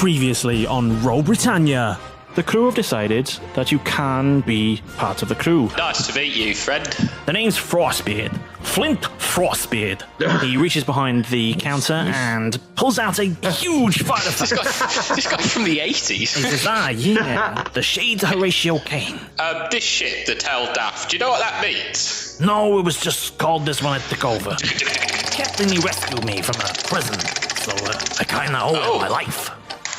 Previously on Roll Britannia, the crew have decided that you can be part of the crew. Nice to meet you, friend. The name's Frostbeard. Flint Frostbeard. He reaches behind the counter and pulls out a huge fire effect. This guy from the 80s. He says, yeah, the Shades Horatio Kane. This shit, the Tell Dath, do you know what that means? No, it was just called this when I took over. Captain, he rescued me from a prison, so I kinda owe him my life.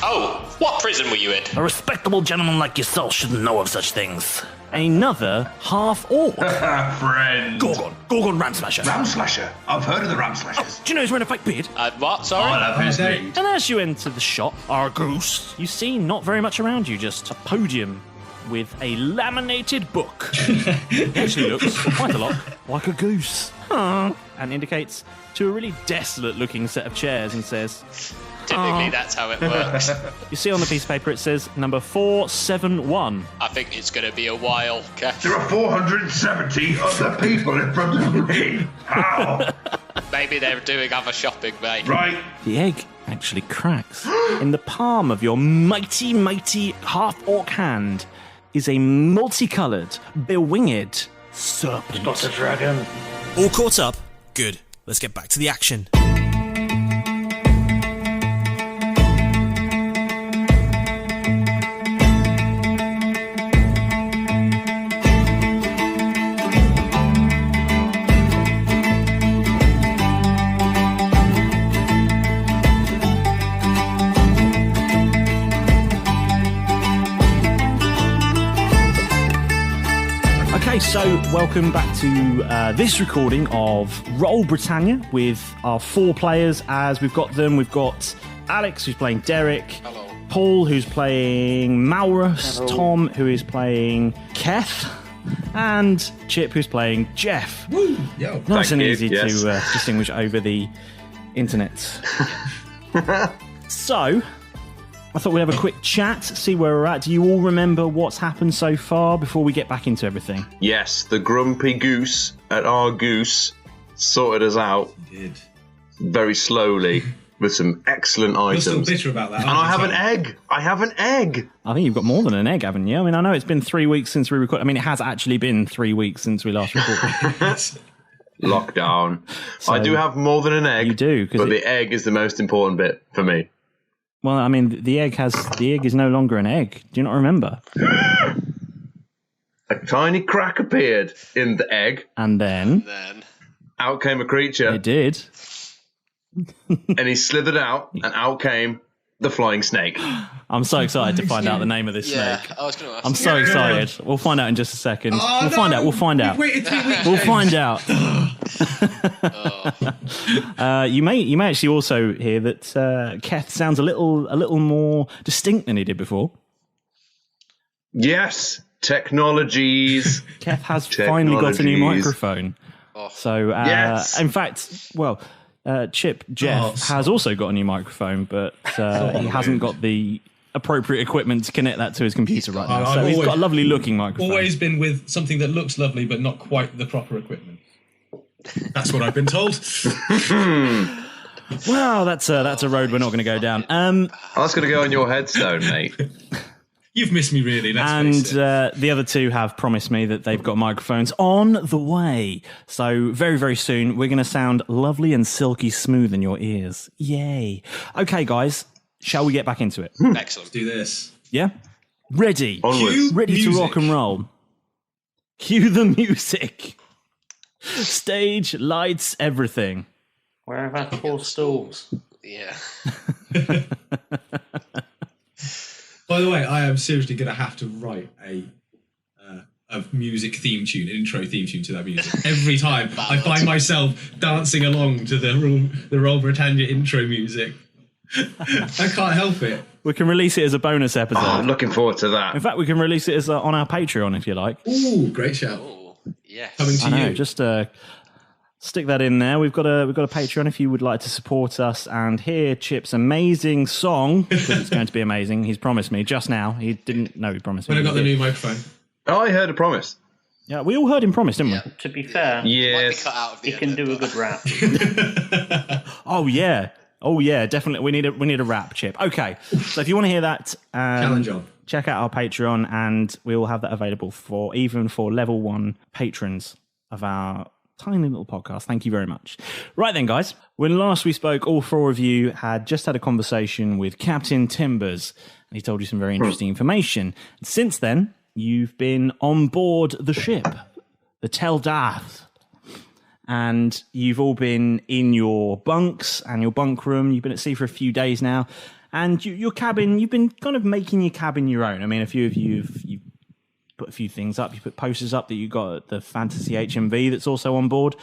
Oh, what prison were you in? A respectable gentleman like yourself shouldn't know of such things. Another half-orc. Friend. Gorgon Ramslasher. Ramslasher. I've heard of the Ramslashers. Do you know he's wearing a fake beard? What, sorry? I love his meat. And as you enter the shop, our goose, you see not very much around you, just a podium with a laminated book. It actually looks quite a lot like a goose. And indicates to a really desolate-looking set of chairs and says... Typically, that's how it works. You see on the piece of paper it says number 471. I think it's going to be a while, Keth. There are 470 other people in front of me. How? Maybe they're doing other shopping, mate. Right. The egg actually cracks. In the palm of your mighty half-orc hand is a multicoloured, bewinged serpent. Not a dragon. All caught up? Good. Let's get back to the action. So, welcome back to this recording of Roll Britannia with our four players as we've got them. We've got Alex, who's playing Derek. Hello. Paul, who's playing Malrus. Hello. Tom, who is playing Keth. And Chip, who's playing Jeff. Woo. Yo. Nice and you, easy yes. to distinguish over the internet. So... I thought we'd have a quick chat, see where we're at. Do you all remember what's happened so far before we get back into everything? Yes, the grumpy goose at our goose sorted us out He did. very slowly with some excellent You're items. still bitter about that. And I have an egg. I have an egg. I think you've got more than an egg, haven't you? I mean, I know it's been 3 weeks since we recorded. I mean, it has actually been 3 weeks since we last recorded. Lockdown. So- I do have more than an egg. You do, 'cause but it- the egg is the most important bit for me. Well, I mean, the egg is no longer an egg. Do you not remember? A tiny crack appeared in the egg. And then Out came a creature, it did. and he slithered out, and out came the flying snake. I'm so excited to find out the name of this Yeah, snake. I was going to ask. I'm so excited. We'll find out in just a second. Oh, We'll find out. We'll find out. We've waited 3 weeks. We'll James. find out. You may actually also hear that Keth sounds a little more distinct than he did before. Yes, technologies. Keth has finally got a new Technologies. microphone. Oh. So, Yes. in fact, well, Jeff has also got a new microphone, but he hasn't got the appropriate equipment to connect that to his computer right now. I've So he's always- got a lovely looking microphone. Always been with something that looks lovely, but not quite the proper equipment. That's what I've been told. Well, that's a road we're not going to go down. That's going to go on your headstone, mate. You've missed me, really. Let's And face it. the other two have promised me that they've got microphones on the way. So very, very soon, we're going to sound lovely and silky smooth in your ears. Yay. Okay, guys, shall we get back into it? Excellent. Do this. Yeah? Ready. Onwards. Cue Ready to music. rock and roll. Cue the music. Stage, lights, everything. Where have I 4 stools? Yeah. By the way, I am seriously going to have to write a music theme tune, an intro theme tune to that music. Every time I find myself dancing along to the Roll Britannia intro music. I can't help it. We can release it as a bonus episode. Oh, I'm looking forward to that. In fact, we can release it as on our Patreon if you like. Ooh, great shout. Oh, yes. Coming to I know, you. just stick that in there. We've got a Patreon if you would like to support us and hear Chip's amazing song, because it's going to be amazing. He's promised me just now. He didn't know he promised me. When I got He the did. new microphone. Oh, I heard a promise. Yeah, we all heard him promise, didn't we? To be fair, Might be Yes. cut out of the he can edit, do a but- good rap. Oh yeah. Oh yeah, definitely. We need a rap, Chip. Okay, so if you want to hear that, Challenge on. check out our Patreon, and we will have that available for level 1 patrons of our tiny little podcast. Thank you very much. Right then, guys. When last we spoke, all 4 of you had just had a conversation with Captain Timbers, and he told you some very interesting information. Since then, you've been on board the ship, the Dath. And you've all been in your bunks and your bunk room. You've been at sea for a few days now. And your cabin, you've been kind of making your cabin your own. I mean, a few of you, you've put a few things up. You put posters up that you got at the Fantasy HMV that's also on board.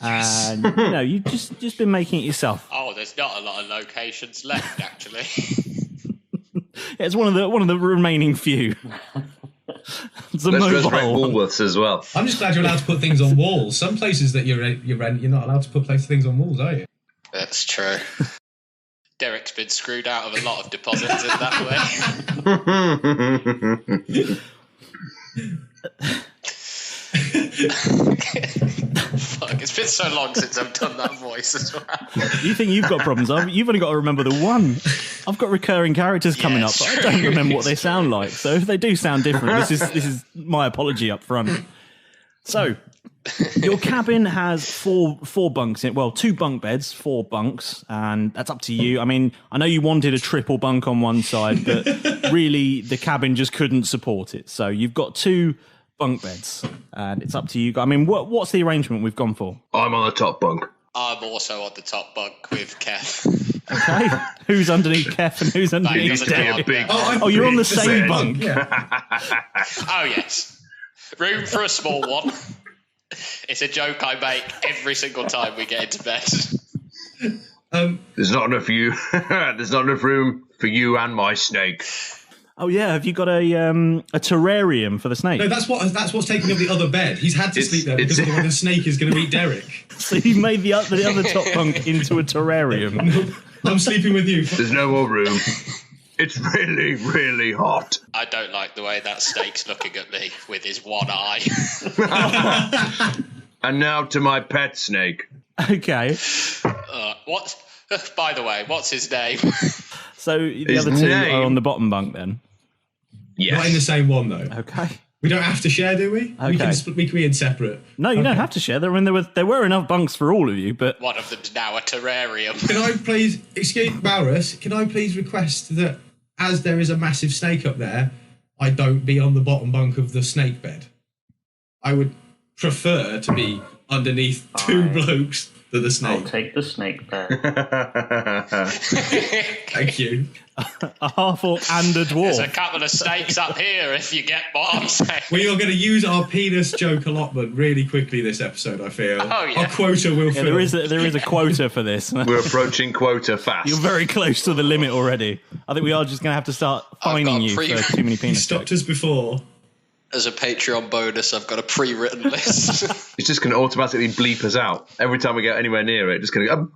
And, you've just been making it yourself. Oh, there's not a lot of locations left, actually. It's one of the remaining few. It's a Let's mobile resurrect one. Woolworths as well. I'm just glad you're allowed to put things on walls. Some places that you rent, you're not allowed to put things on walls, are you? That's true. Derek's been screwed out of a lot of deposits in that way. Fuck, it's been so long since I've done that voice as well. You think you've got problems? You've only got to remember the one. I've got recurring characters coming up, but I don't remember what they sound like. So if they do sound different, this is my apology up front. So your cabin has four bunks in it. Well, 2 bunk beds, 4 bunks, and that's up to you. I mean, I know you wanted a triple bunk on one side, but really the cabin just couldn't support it. So you've got 2 bunk beds, and it's up to you. I mean, what's the arrangement we've gone for? I'm on the top bunk. I'm also on the top bunk with Keth. Okay, who's underneath Keth and who's underneath used to be Derek? a big Oh, you're on the same bunk. Yeah. Oh, yes. Room for a small one. It's a joke I make every single time we get into bed. There's not enough There's not enough room for you and my snake. Oh yeah, have you got a terrarium for the snake? No, that's what's taking up the other bed. He's had to sleep there because the snake is going to eat Derek. So you made the other top bunk into a terrarium. I'm sleeping with you. There's no more room. It's really, really hot. I don't like the way that snake's looking at me with his one eye. And now to my pet snake. Okay. By the way, what's his name? So the His other 2 name? are on the bottom bunk then. Yes. Not in the same one though. Okay. We don't have to share, do we? Okay. We can be in separate. No, you don't have to share. I mean, there were enough bunks for all of you, but One of them's now a terrarium. Can I please, excuse Malrus, can I please request that as there is a massive snake up there, I don't be on the bottom bunk of the snake bed? I would prefer to be underneath 2 blokes than the I'll snake. take the snake bed. Thank you. a half-orc and a There's a dwarf. couple of snakes up here, if you get what I'm saying. We are going to use our penis joke allotment really quickly this episode, I feel. Oh, yeah. Our quota will Yeah, fill. there is a quota for this. We're approaching quota fast. You're very close to the limit already. I think we are just going to have to start fining you for too many You penis stopped jokes. us before. As a Patreon bonus, I've got a pre-written list. It's just going to automatically bleep us out. Every time we get anywhere near it, it's going to go...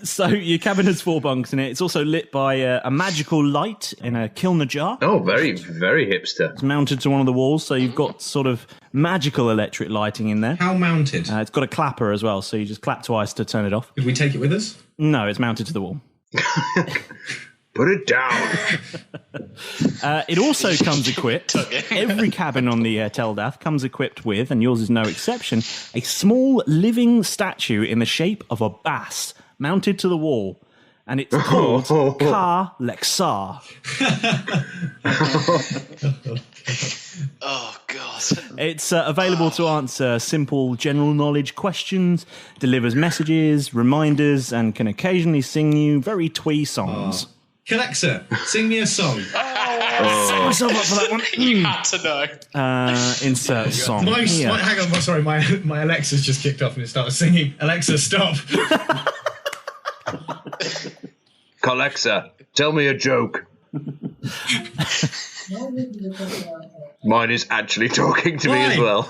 So your cabin has 4 bunks in it. It's also lit by a magical light in a kilner jar. Oh, very, very hipster. It's mounted to one of the walls, so you've got sort of magical electric lighting in there. How mounted? It's got a clapper as well, so you just clap twice to turn it off. Did we take it with us? No, it's mounted to the wall. Put it down. It also comes equipped. Every cabin on the Dath comes equipped with, and yours is no exception, a small living statue in the shape of a bass mounted to the wall. And it's called Kah Lek Sahr. Oh, God. It's available to answer simple general knowledge questions, delivers messages, reminders, and can occasionally sing you very twee songs. Kah Lek Sahr, sing me a song. Set myself up for that one. You had to know. Insert song. here. Hang on, sorry, my Alexa's just kicked off and it started singing. Alexa, stop. Kah Lek Sahr, tell me a joke. Mine is actually talking to me as well.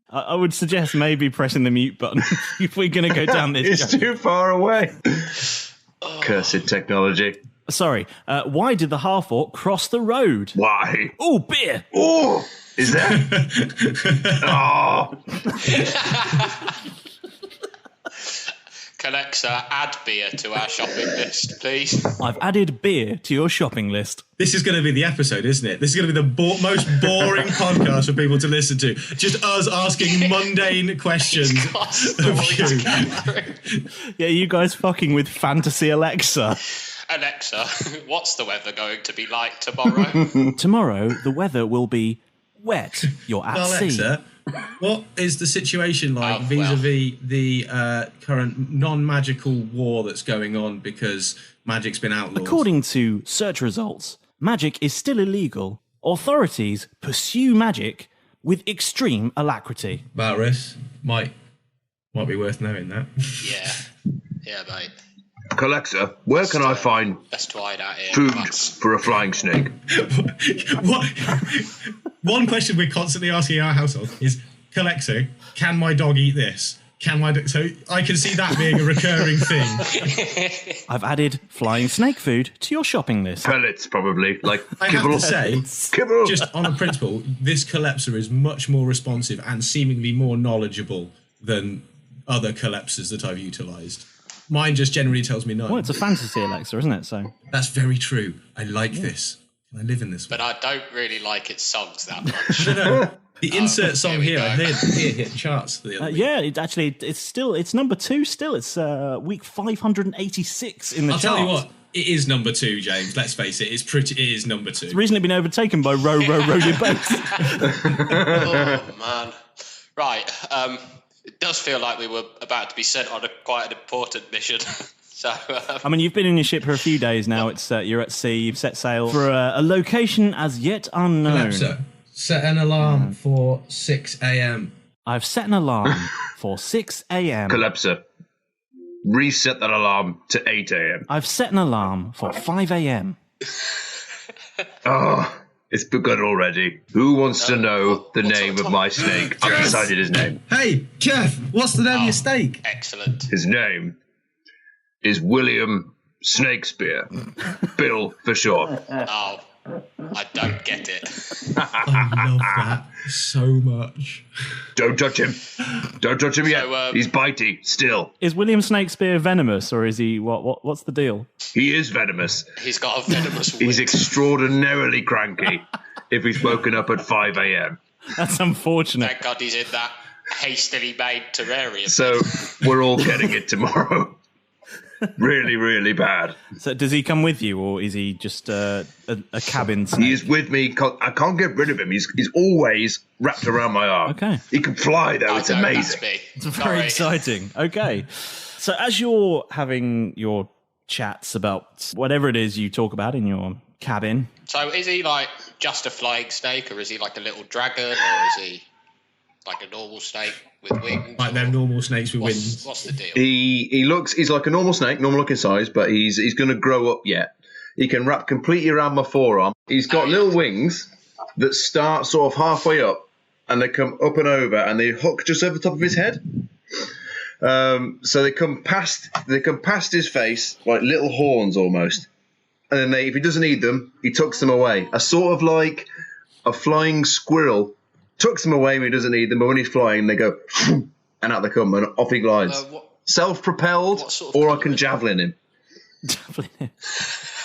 I would suggest maybe pressing the mute button if we're going to go down this. It's too far away. Cursed technology. Sorry, why did the half-orc cross the road? Why? Oh, beer! Oh, is that? Oh. Kah Lek Sahr, add beer to our shopping list, please. I've added beer to your shopping list. This is going to be the episode, isn't it? This is going to be the most boring podcast for people to listen to. Just us asking mundane questions of you. Yeah, you guys fucking with Fantasy Alexa. Alexa, what's the weather going to be like tomorrow? Tomorrow, the weather will be wet. You're at sea. Alexa, what is the situation like Oh, vis-a-vis the current non-magical war that's going on because magic's been outlawed? According to search results, magic is still illegal. Authorities pursue magic with extreme alacrity. Malrus, might be worth knowing that. Yeah, mate. Kah Lek Sahr, where can I find Best to hide out here. food for a flying snake? What? One question we're constantly asking in our household is, Kah Lek Sahr, can my dog eat this? So I can see that being a recurring thing. I've added flying snake food to your shopping list. Pellets, probably. Like I have kibble. to say, Kibble. just on a principle, this Kah Lek Sahr is much more responsive and seemingly more knowledgeable than other Kah Lek Sahrs that I've utilised. Mine just generally tells me no. Well, it's a fantasy Alexa, isn't it? So That's very true. I like this. Can I live in this? But I don't really like its songs that much. No. The insert song here we here, go. I heard hit charts the other week. yeah, it's number 2 still. It's week 586 in the I'll chart. tell you what, it is number 2, James. Let's face it, it is number 2. It's recently been overtaken by Row Your Boat. Oh, man. Right. It does feel like we were about to be sent on quite an important mission. So, I mean, you've been in your ship for a few days now. It's you're at sea. You've set sail for a location as yet unknown. Alexa, set an alarm for 6 a.m. I've set an alarm for 6 a.m. Kah Lek Sahr, reset that alarm to 8 a.m. I've set an alarm for 5 a.m. Oh, it's begun already. Who wants to know the name of my snake? I've decided his name. Hey, Keth, what's the name of your steak? excellent. His name is William Snakespeare. Bill for short. Oh, I don't get it. I love that so much. Don't touch him. Don't touch him yet. So, He's bitey still. Is William Snakespeare venomous, or is he what's the deal? He is venomous. He's got a venomous He's wit. extraordinarily cranky if he's woken up at 5 a.m. That's unfortunate. Thank God he's in that hastily made terrarium. So we're all getting it tomorrow. Really, really bad. So does he come with you, or is he just a cabin snake? He's with me. I can't get rid of him. He's always wrapped around my arm. Okay. He can fly, though. It's No, that's amazing. me. It's very Sorry. exciting. Okay. So as you're having your chats about whatever it is you talk about in your cabin, So is he like just a flying snake, or is he like a little dragon, or is he like a normal snake with wings? Like them normal snakes with wings. What's the deal? He's like a normal snake, normal looking size, but he's going to grow up yet. He can wrap completely around my forearm. He's got little wings that start sort of halfway up, and they come up and over, and they hook just over the top of his head. So they come past his face like little horns almost, and then if he doesn't need them, he tucks them away. A sort of like a flying squirrel tucks them away when he doesn't need them, but when he's flying, they go and out they come, and off he glides. Self-propelled, what sort of or I colour can is it? javelin him.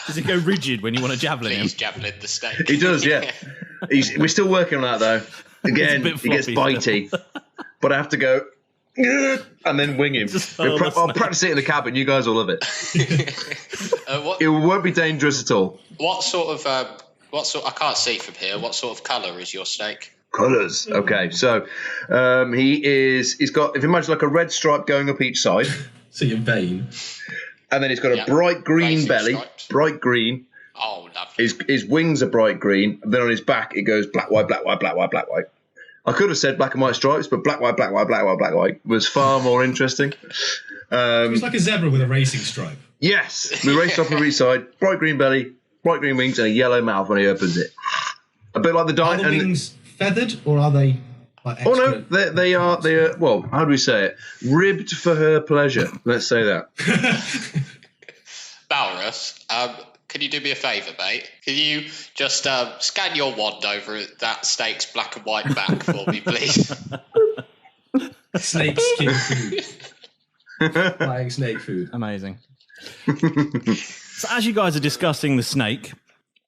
does it go rigid when you want to javelin him? Please javelin the snake. He does, yeah. We're still working on that though. Again, bit he gets floppy bitey, but I have to go and then wing him. Just hurl the I'll snake. practice it in the cabin. You guys will love it. What It won't be dangerous at all. sort of I can't see from here. What sort of colour is your snake? Colours. Okay, so he's got, if you imagine like a red stripe going up each side, So you're vain. and then he's got a Yeah. bright green Racing belly, stripes. bright green. Oh, lovely. His wings are bright green, and then on his back it goes black, white, black, white, black, white, black, white. I could have said black and white stripes, but black, white, black, white, black, white, black, white was far more interesting. It's like a zebra with a racing stripe. Yes, we raced off of each side, bright green belly, bright green wings, and a yellow mouth when he opens it. A bit like the Are dino. the wings feathered, or are they like Oh extra? no, they are. Well, how do we say it? Ribbed for her pleasure. Let's say that. Malrus, can you do me a favour, mate? Can you just scan your wand over that snake's black and white back for me, please? Snake skin food. Flying snake food. Amazing. So as you guys are discussing the snake,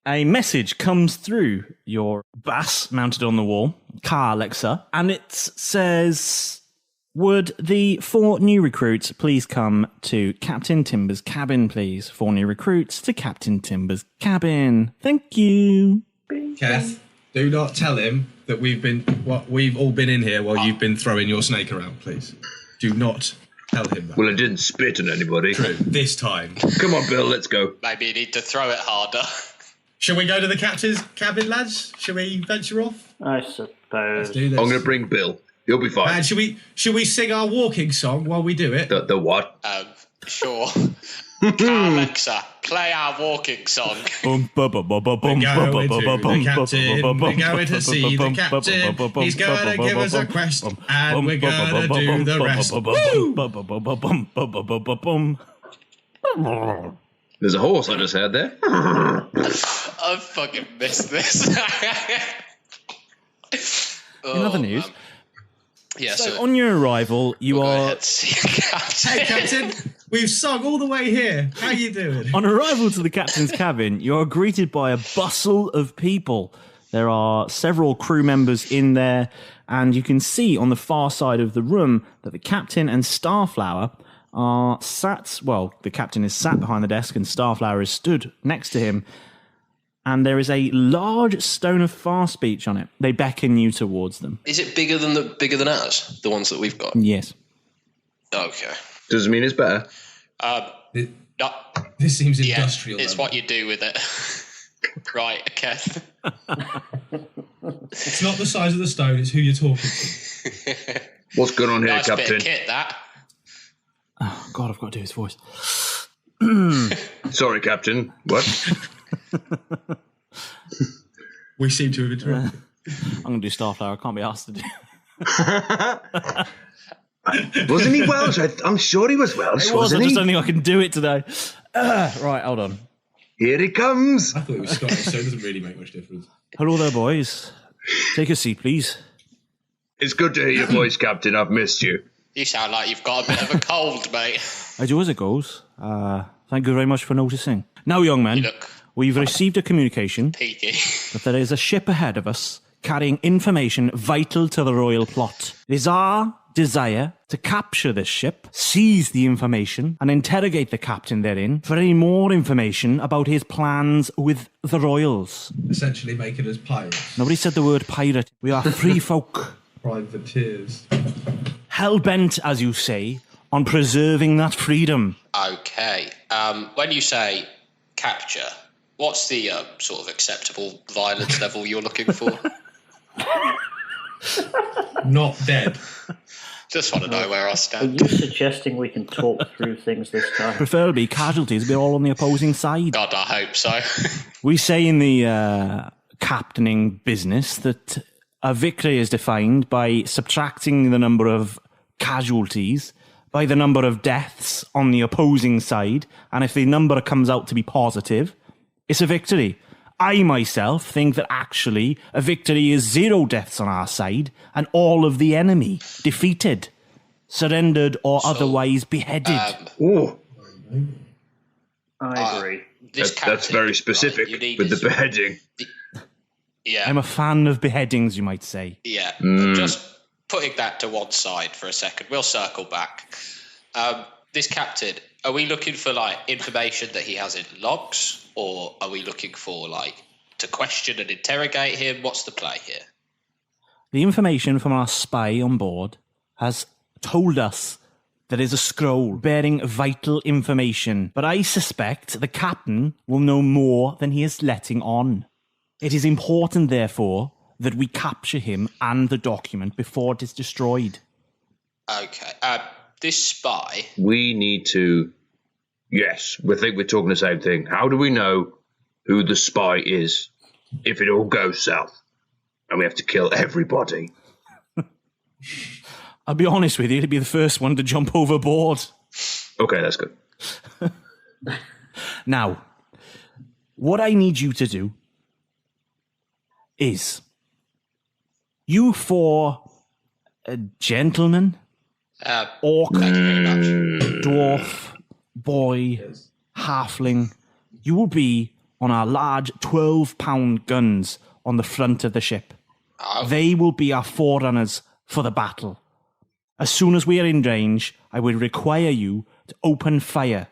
a message comes through your bass mounted on the wall, Kah Lek Sahr, and it says, would the 4 new recruits please come to Captain Timber's cabin, please? 4 new recruits to Captain Timber's cabin. Thank you. Keth, do not tell him that we've all been in here while you've been throwing your snake around, please. Do not tell him that. Well, I didn't spit on anybody. True. This time. Come on, Bill, let's go. Maybe you need to throw it harder. Shall we go to the captain's cabin, lads? Shall we venture off? I suppose. Let's do this. I'm going to bring Bill. He'll be fine. And shall we sing our walking song while we do it? The what? Sure. Kah Lek Sahr, play our walking song. We're going to the captain. We're going to see the captain. He's going to give us a quest, and we're going to do the rest. Woo! There's a horse I just heard there. I fucking missed this. In other news, yeah, so on your arrival, you we'll go are... ahead and see the captain. Hey, Captain, we've sung all the way here. How you doing? On arrival to the captain's cabin, you are greeted by a bustle of people. There are several crew members in there, and you can see on the far side of the room that the captain and Starflower are sat... Well, the captain is sat behind the desk, and Starflower is stood next to him. And there is a large stone of far speech on it. They beckon you towards them. Is it bigger than ours? The ones that we've got? Yes. Okay. Doesn't mean it's better. No, This seems industrial. it's what you do with it. Right, Keth. It's not the size of the stone, it's who you're talking to. What's going on here, Nice Captain? bit of kit, that. Oh, God, I've got to do his voice. Sorry, Captain. What? We seem to have interrupted. I'm going to do Starflower. I can't be asked to do. Wasn't he Welsh? I'm sure he was Welsh, It was, I wasn't just he? don't think I can do it today. Right, hold on. Here he comes. I thought it was Scottish, so it doesn't really make much difference. Hello there, boys. Take a seat, please. It's good to hear your voice, Captain. I've missed you. You sound like you've got a bit of a cold, mate. I do as it goes. Thank you very much for noticing. Now, young men, You look we've received a communication peaky. that there is a ship ahead of us carrying information vital to the royal plot. It is our desire to capture this ship, seize the information, and interrogate the captain therein for any more information about his plans with the royals. Essentially making us pirates. Nobody said the word pirate. We are free folk. Privateers. Hell-bent, as you say, on preserving that freedom. Okay. When you say capture, what's the sort of acceptable violence level you're looking for? Not dead. Just want to know where I Are stand. you suggesting we can talk through things this time? Preferably casualties, we're all on the opposing side. God, I hope so. We say in the captaining business that a victory is defined by subtracting the number of casualties by the number of deaths on the opposing side, and if the number comes out to be positive, it's a victory. I myself think that actually a victory is 0 deaths on our side and all of the enemy defeated, surrendered, or otherwise beheaded. Oh, I agree. This that's captain, very specific right, you need with the his- beheading. Yeah. I'm a fan of beheadings, you might say. Yeah, just putting that to one side for a second. We'll circle back. This captain, are we looking for like information that he has in logs, or are we looking for like to question and interrogate him? What's the play here? The information from our spy on board has told us there is a scroll bearing vital information, but I suspect the captain will know more than he is letting on. It is important, therefore, that we capture him and the document before it is destroyed. Okay. This spy. We need to... Yes, we think we're talking the same thing. How do we know who the spy is if it all goes south and we have to kill everybody? I'll be honest with you, he'd be the first one to jump overboard. Okay, that's good. Now, what I need you to do is, you 4 gentlemen, Orc, Thank you very much. dwarf, boy, halfling. You will be on our large 12-pound guns on the front of the ship. Oh. They will be our forerunners for the battle. As soon as we are in range, I will require you to open fire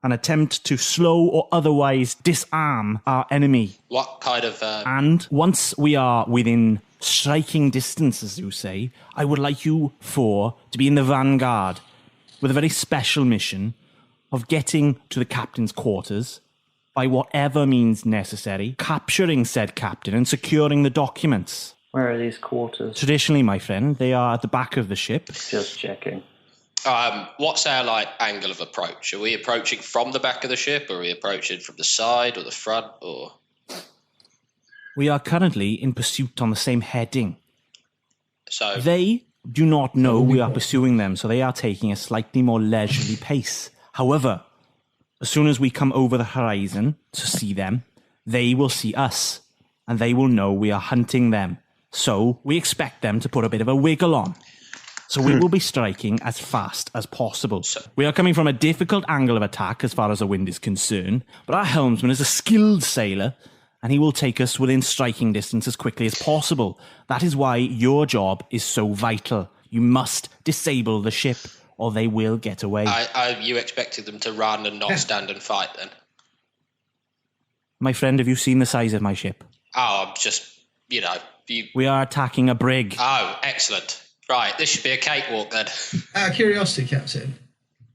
and attempt to slow or otherwise disarm our enemy. What kind of... And once we are within striking distance, as you say, I would like you four to be in the vanguard with a very special mission of getting to the captain's quarters by whatever means necessary, capturing said captain and securing the documents. Where are these quarters? Traditionally, my friend, they are at the back of the ship. Just checking. what's our angle of approach? Are we approaching from the back of the ship, or are we approaching from the side or the front, or... We are currently in pursuit on the same heading. So They do not know we are pursuing them, so they are taking a slightly more leisurely pace. However, as soon as we come over the horizon to see them, they will see us, and they will know we are hunting them. So we expect them to put a bit of a wiggle on. So we will be striking as fast as possible. We are coming from a difficult angle of attack as far as the wind is concerned, but our helmsman is a skilled sailor, and he will take us within striking distance as quickly as possible. That is why your job is so vital. You must disable the ship, or they will get away. Are you expecting them to run and not stand and fight then? My friend, have you seen the size of my ship? Oh, I'm just, We are attacking a brig. Oh, excellent. Right, this should be a cakewalk then. Out of curiosity, Captain,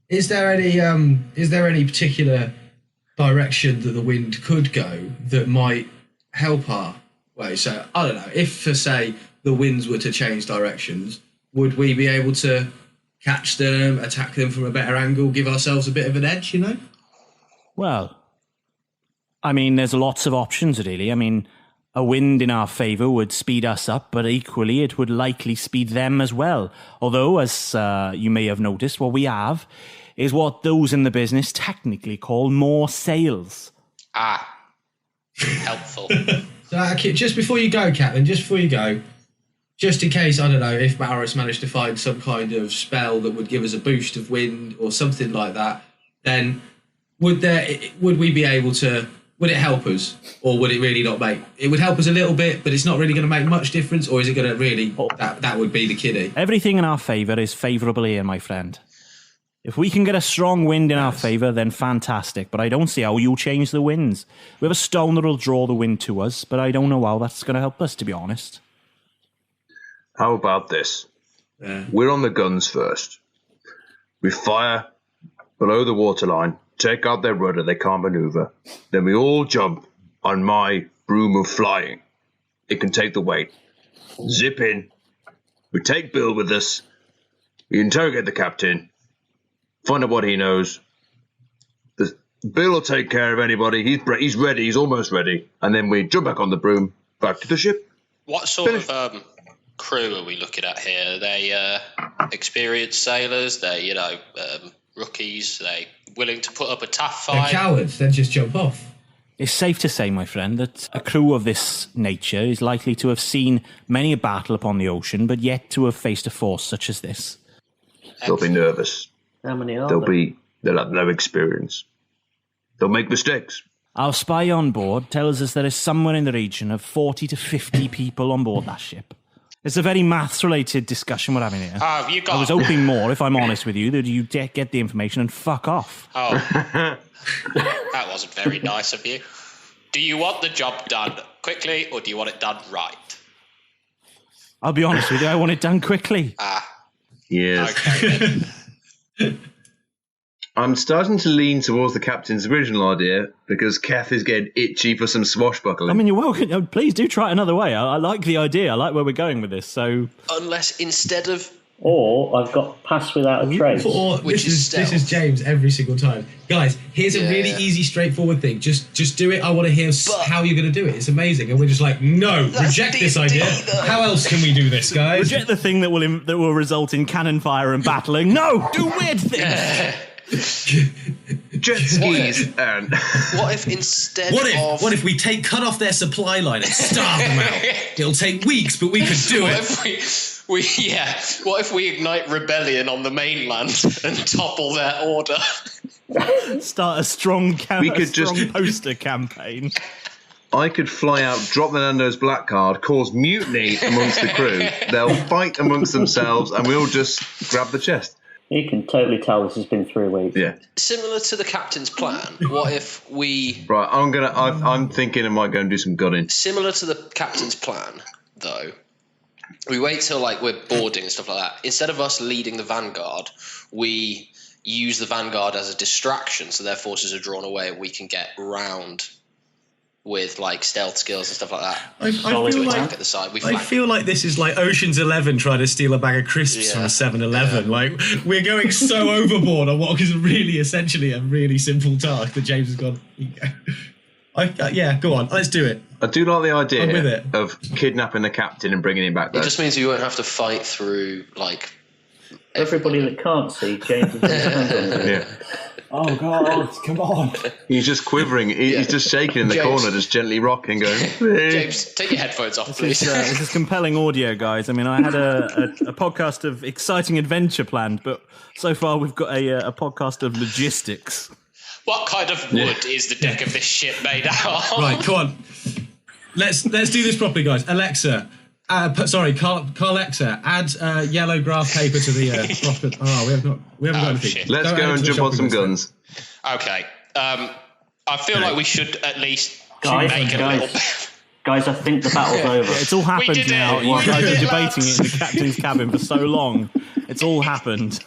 is there any particular direction that the wind could go that might help our way? So, I don't know, if, for say, the winds were to change directions, would we be able to catch them, attack them from a better angle, give ourselves a bit of an edge, Well, there's lots of options, really. A wind in our favour would speed us up, but equally it would likely speed them as well. Although, as you may have noticed, what we have is what those in the business technically call more sails. Ah, helpful. So, just before you go, Captain, just in case, I don't know, if Malrus managed to find some kind of spell that would give us a boost of wind or something like that, then would we be able to... Would it help us, or would it really not make... It would help us a little bit, but it's not really going to make much difference, or is it going to really... That would be the kiddie? Everything in our favour is favourable here, my friend. If we can get a strong wind in our favour, then fantastic, but I don't see how you'll change the winds. We have a stone that will draw the wind to us, but I don't know how that's going to help us, to be honest. How about this? Yeah. We're on the guns first. We fire below the waterline, take out their rudder, they can't maneuver. Then we all jump on my broom of flying. It can take the weight. Zip in. We take Bill with us. We interrogate the captain. Find out what he knows. Bill will take care of anybody. He's ready. He's almost ready. And then we jump back on the broom, back to the ship. What sort of crew are we looking at here? Are they experienced sailors? They, rookies? Are they willing to put up a tough fight? They're cowards. They'd just jump off. It's safe to say, my friend, that a crew of this nature is likely to have seen many a battle upon the ocean, but yet to have faced a force such as this. They'll be nervous. How many are They'll there? have no experience. They'll make mistakes. Our spy on board tells us there is somewhere in the region of 40 to 50 people on board that ship. It's a very maths-related discussion we're having here. Oh, you got... I was hoping more, if I'm honest with you, that you get the information and fuck off. Oh, that wasn't very nice of you. Do you want the job done quickly, or do you want it done right? I'll be honest with you, I want it done quickly. Yes. Okay then. I'm starting to lean towards the captain's original idea because Keth is getting itchy for some swashbuckling. You're welcome. Please do try it another way. I like the idea. I like where we're going with this. So, Unless instead of... Or I've got pass without a trace. Which is this is James every single time. Guys, here's a really easy, straightforward thing. Just do it. I want to hear how you're going to do it. It's amazing. And we're just like, no, reject this idea. How else can we do this, guys? reject the thing that will result in cannon fire and battling. No, do weird things. Jet skis and... What if instead What if we cut off their supply line and starve them out? It'll take weeks, but we could do it. What if we ignite rebellion on the mainland and topple their order? Start a strong poster campaign. I could fly out, drop the Nando's black card, cause mutiny amongst the crew. They'll fight amongst themselves, and we'll just grab the chest. You can totally tell this has been 3 weeks. Yeah. Similar to the captain's plan. What if we? Right, I'm thinking I might go and do some gunning. Similar to the captain's plan, though. We wait till we're boarding and stuff like that. Instead of us leading the vanguard, we use the vanguard as a distraction, so their forces are drawn away, and we can get round with stealth skills and stuff like that. I feel like this is like Ocean's 11 trying to steal a bag of crisps from a 7-Eleven. Yeah. We're going so overboard on what is really essentially a really simple task that James has gone. Go on, let's do it. I do like the idea of kidnapping the captain and bringing him back there. It just means you won't have to fight through everybody that can't see, James is yeah. Oh God! Come on! He's just quivering. He's just shaking in the corner, just gently rocking, going. James, take your headphones off, please. This is compelling audio, guys. I mean, I had a podcast of exciting adventure planned, but so far we've got a podcast of logistics. What kind of wood is the deck of this ship made out of? Right, come on. Let's do this properly, guys. Alexa. Kah Lek Sahr, add yellow graph paper to the proper. We haven't got anything. Let's go and jump on some guns. Okay. I feel like we should at least make a little. Guys, I think the battle's over. It's all happened now. You guys are debating it in the captain's cabin for so long. It's all happened.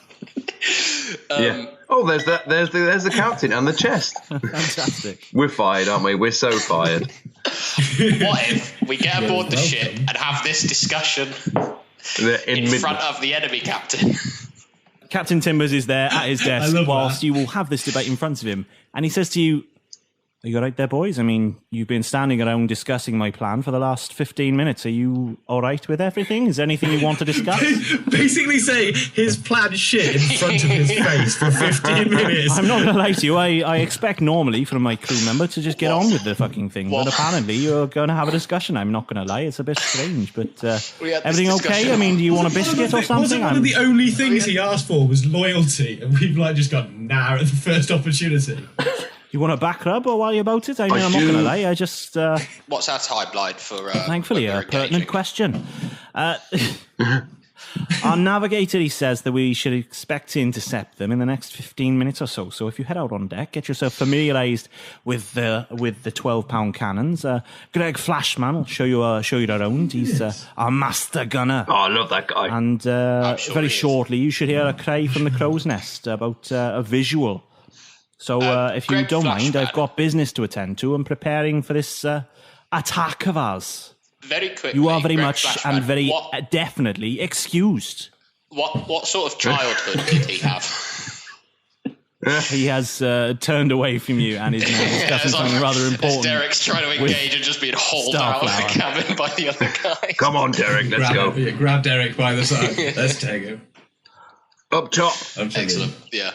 Yeah. Oh, there's the captain and the chest. Fantastic. We're fired, aren't we? We're so fired. What if we get aboard the ship and have this discussion in front of the enemy captain? Captain Timbers is there at his desk whilst you will have this debate in front of him. And he says to you, "Are you all right there, boys? I mean, you've been standing around discussing my plan for the last 15 minutes. Are you all right with everything? Is there anything you want to discuss?" Basically say his plan shit in front of his face for 15 minutes. I'm not going to lie to you. I expect normally from my crew member to just get on with the fucking thing. But apparently you're going to have a discussion. I'm not going to lie. It's a bit strange. But everything okay? I mean, do you want a biscuit or something? One of the only things he asked for was loyalty. And we've just gone, nah, at the first opportunity. You want a back rub or while you're about it? I mean, I'm not going to lie. I just... What's our timeline for... thankfully, a pertinent question. Our navigator, he says that we should expect to intercept them in the next 15 minutes or so. So if you head out on deck, get yourself familiarised with the 12-pound cannons. Greg Flashman will show you around. He's our master gunner. Oh, I love that guy. And very shortly, you should hear a cry from the crow's nest about a visual. So if you don't mind, I've got business to attend to. I'm preparing for this attack of ours. Very quickly. You are very much and very definitely excused. What sort of childhood did he have? He has turned away from you and is now discussing something rather important. Derek's trying to engage and just being hauled out of the cabin by the other guy. Come on, Derek, let's go. Grab Derek by the side. Let's take him. Up top. Excellent, yeah.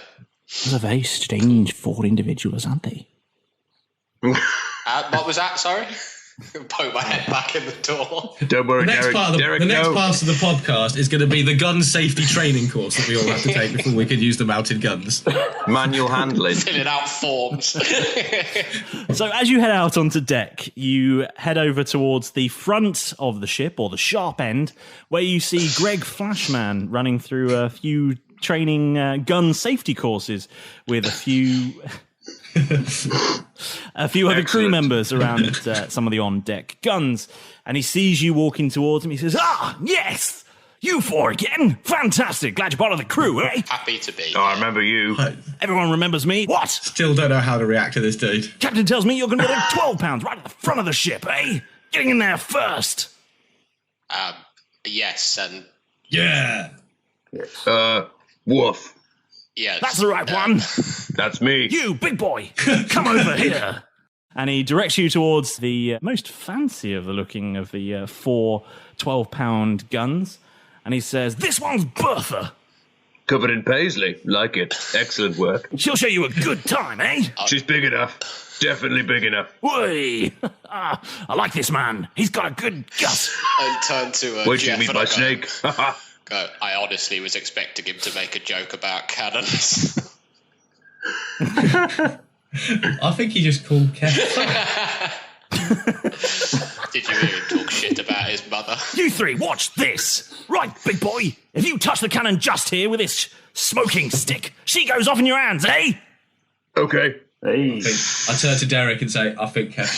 Those are very strange 4 individuals, aren't they? What was that? Sorry? Poke my head back in the door. Don't worry, Derek. The next part of the podcast is going to be the gun safety training course that we all have to take before we can use the mounted guns. Manual handling. Filling out forms. So as you head out onto deck, you head over towards the front of the ship, or the sharp end, where you see Greg Flashman running through a few training gun safety courses with a few other crew members around some of the on-deck guns. And he sees you walking towards him. He says, yes, you 4 again. Fantastic. Glad you're part of the crew, eh? Happy to be. Oh, I remember you. Everyone remembers me. What? Still don't know how to react to this dude. Captain tells me you're going to get 12 pounds right at the front of the ship, eh? Getting in there first. Yes, and... Yeah. Woof. Yeah, that's the right one. That's me. You, big boy, come over here. And he directs you towards the most fancy of the looking of the 4 12-pound guns. And he says, this one's Bertha. Covered in paisley. Like it. Excellent work. She'll show you a good time, eh? She's big enough. Definitely big enough. Whey! I like this man. He's got a good gut. And turn to Where'd you Jeff meet and my I go, snake? I honestly was expecting him to make a joke about cannons. I think he just called Keth. Did you hear him talk shit about his mother? You three, watch this. Right, big boy. If you touch the cannon just here with this smoking stick, she goes off in your hands, eh? Okay. Hey. I turn to Derek and say, I think Keth.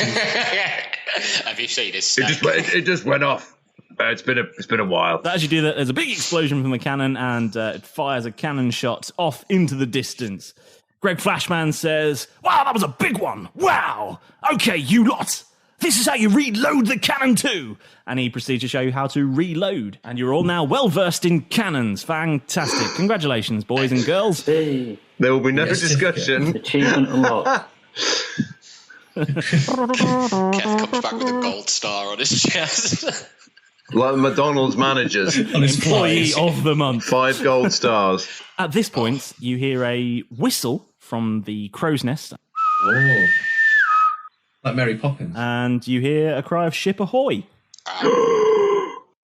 Have you seen his snake? It just went off. It's been a while. As you do that, there's a big explosion from the cannon, and it fires a cannon shot off into the distance. Greg Flashman says, "Wow, that was a big one! Wow! Okay, you lot, this is how you reload the cannon too!" And he proceeds to show you how to reload. And you're all now well-versed in cannons. Fantastic. Congratulations, boys and girls. Hey. There will be no discussion. Achievement unlocked. Keth comes back with a gold star on his chest. Like the McDonald's managers. Employee of the month. 5 gold stars. At this point, you hear a whistle from the crow's nest, Oh. Like Mary Poppins. and you hear a cry of ship ahoy.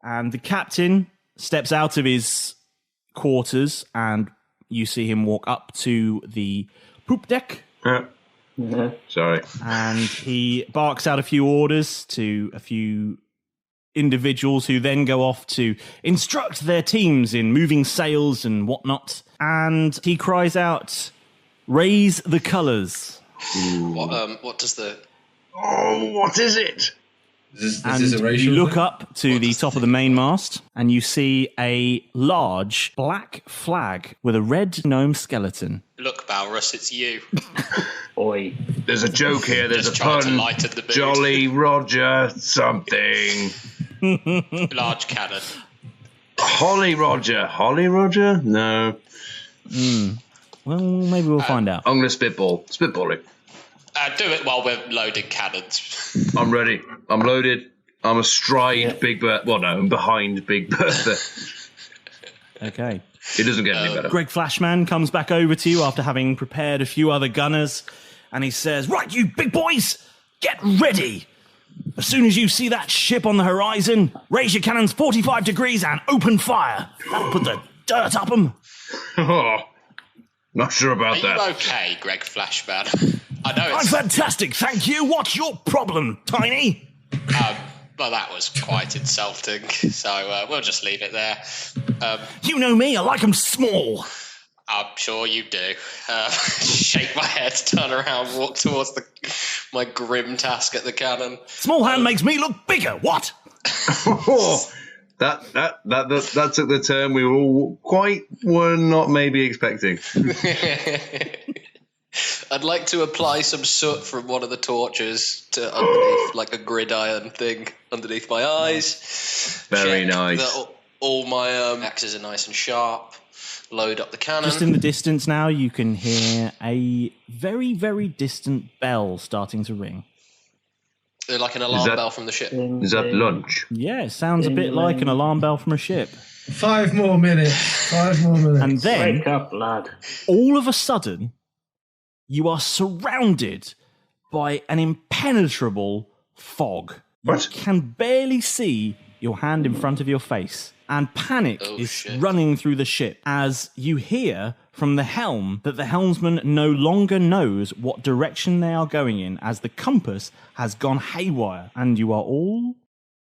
And the captain steps out of his quarters, and you see him walk up to the poop deck, Yeah. Sorry. and he barks out a few orders to a few individuals who then go off to instruct their teams in moving sails and whatnot. And he cries out, "Raise the colours." What does the... Oh, what is it? Is And this a racial you look thing? up to the top of the mainmast, and you see a large black flag with a red gnome skeleton. Look, Malrus, it's you. Oi. There's a joke here. There's Just a trying to pun. lighten the mood. Jolly Roger something. Large cannon. Holly Roger. Holly Roger? No. Well, maybe we'll find out. I'm going to spitball. Spitballing. Do it while we're loading cannons. I'm ready. I'm loaded. I'm astride Big Bertha. Well, no, I'm behind Big Bertha. Okay. It doesn't get any better. Greg Flashman comes back over to you after having prepared a few other gunners, and he says, "Right, you big boys, get ready. As soon as you see that ship on the horizon, raise your cannons 45 degrees and open fire. That'll put the dirt up them." Oh, not sure about Are that. you okay, Greg Flashman? I know "I'm it's... fantastic, thank you. What's your problem, Tiny?" Well, that was quite insulting, so we'll just leave it there. "You know me, I like 'em small." I'm sure you do. Shake my head, turn around, walk towards my grim task at the cannon. "Small hand makes me look bigger, what?" Oh, that took the turn we were not maybe expecting. I'd like to apply some soot from one of the torches to underneath, like a gridiron thing, underneath my eyes. Very Check nice. that all my axes are nice and sharp. Load up the cannon. Just in the distance now, you can hear a very, very distant bell starting to ring. Like an alarm that- bell from the ship. Is that lunch? Yeah, it sounds a bit like an alarm bell from a ship. 5 more minutes. 5 more minutes. And then, Wake up, lad. all of a sudden, you are surrounded by an impenetrable fog. What? You can barely see your hand in front of your face. And panic is shit. running through the ship as you hear from the helm that the helmsman no longer knows what direction they are going in, as the compass has gone haywire and you are all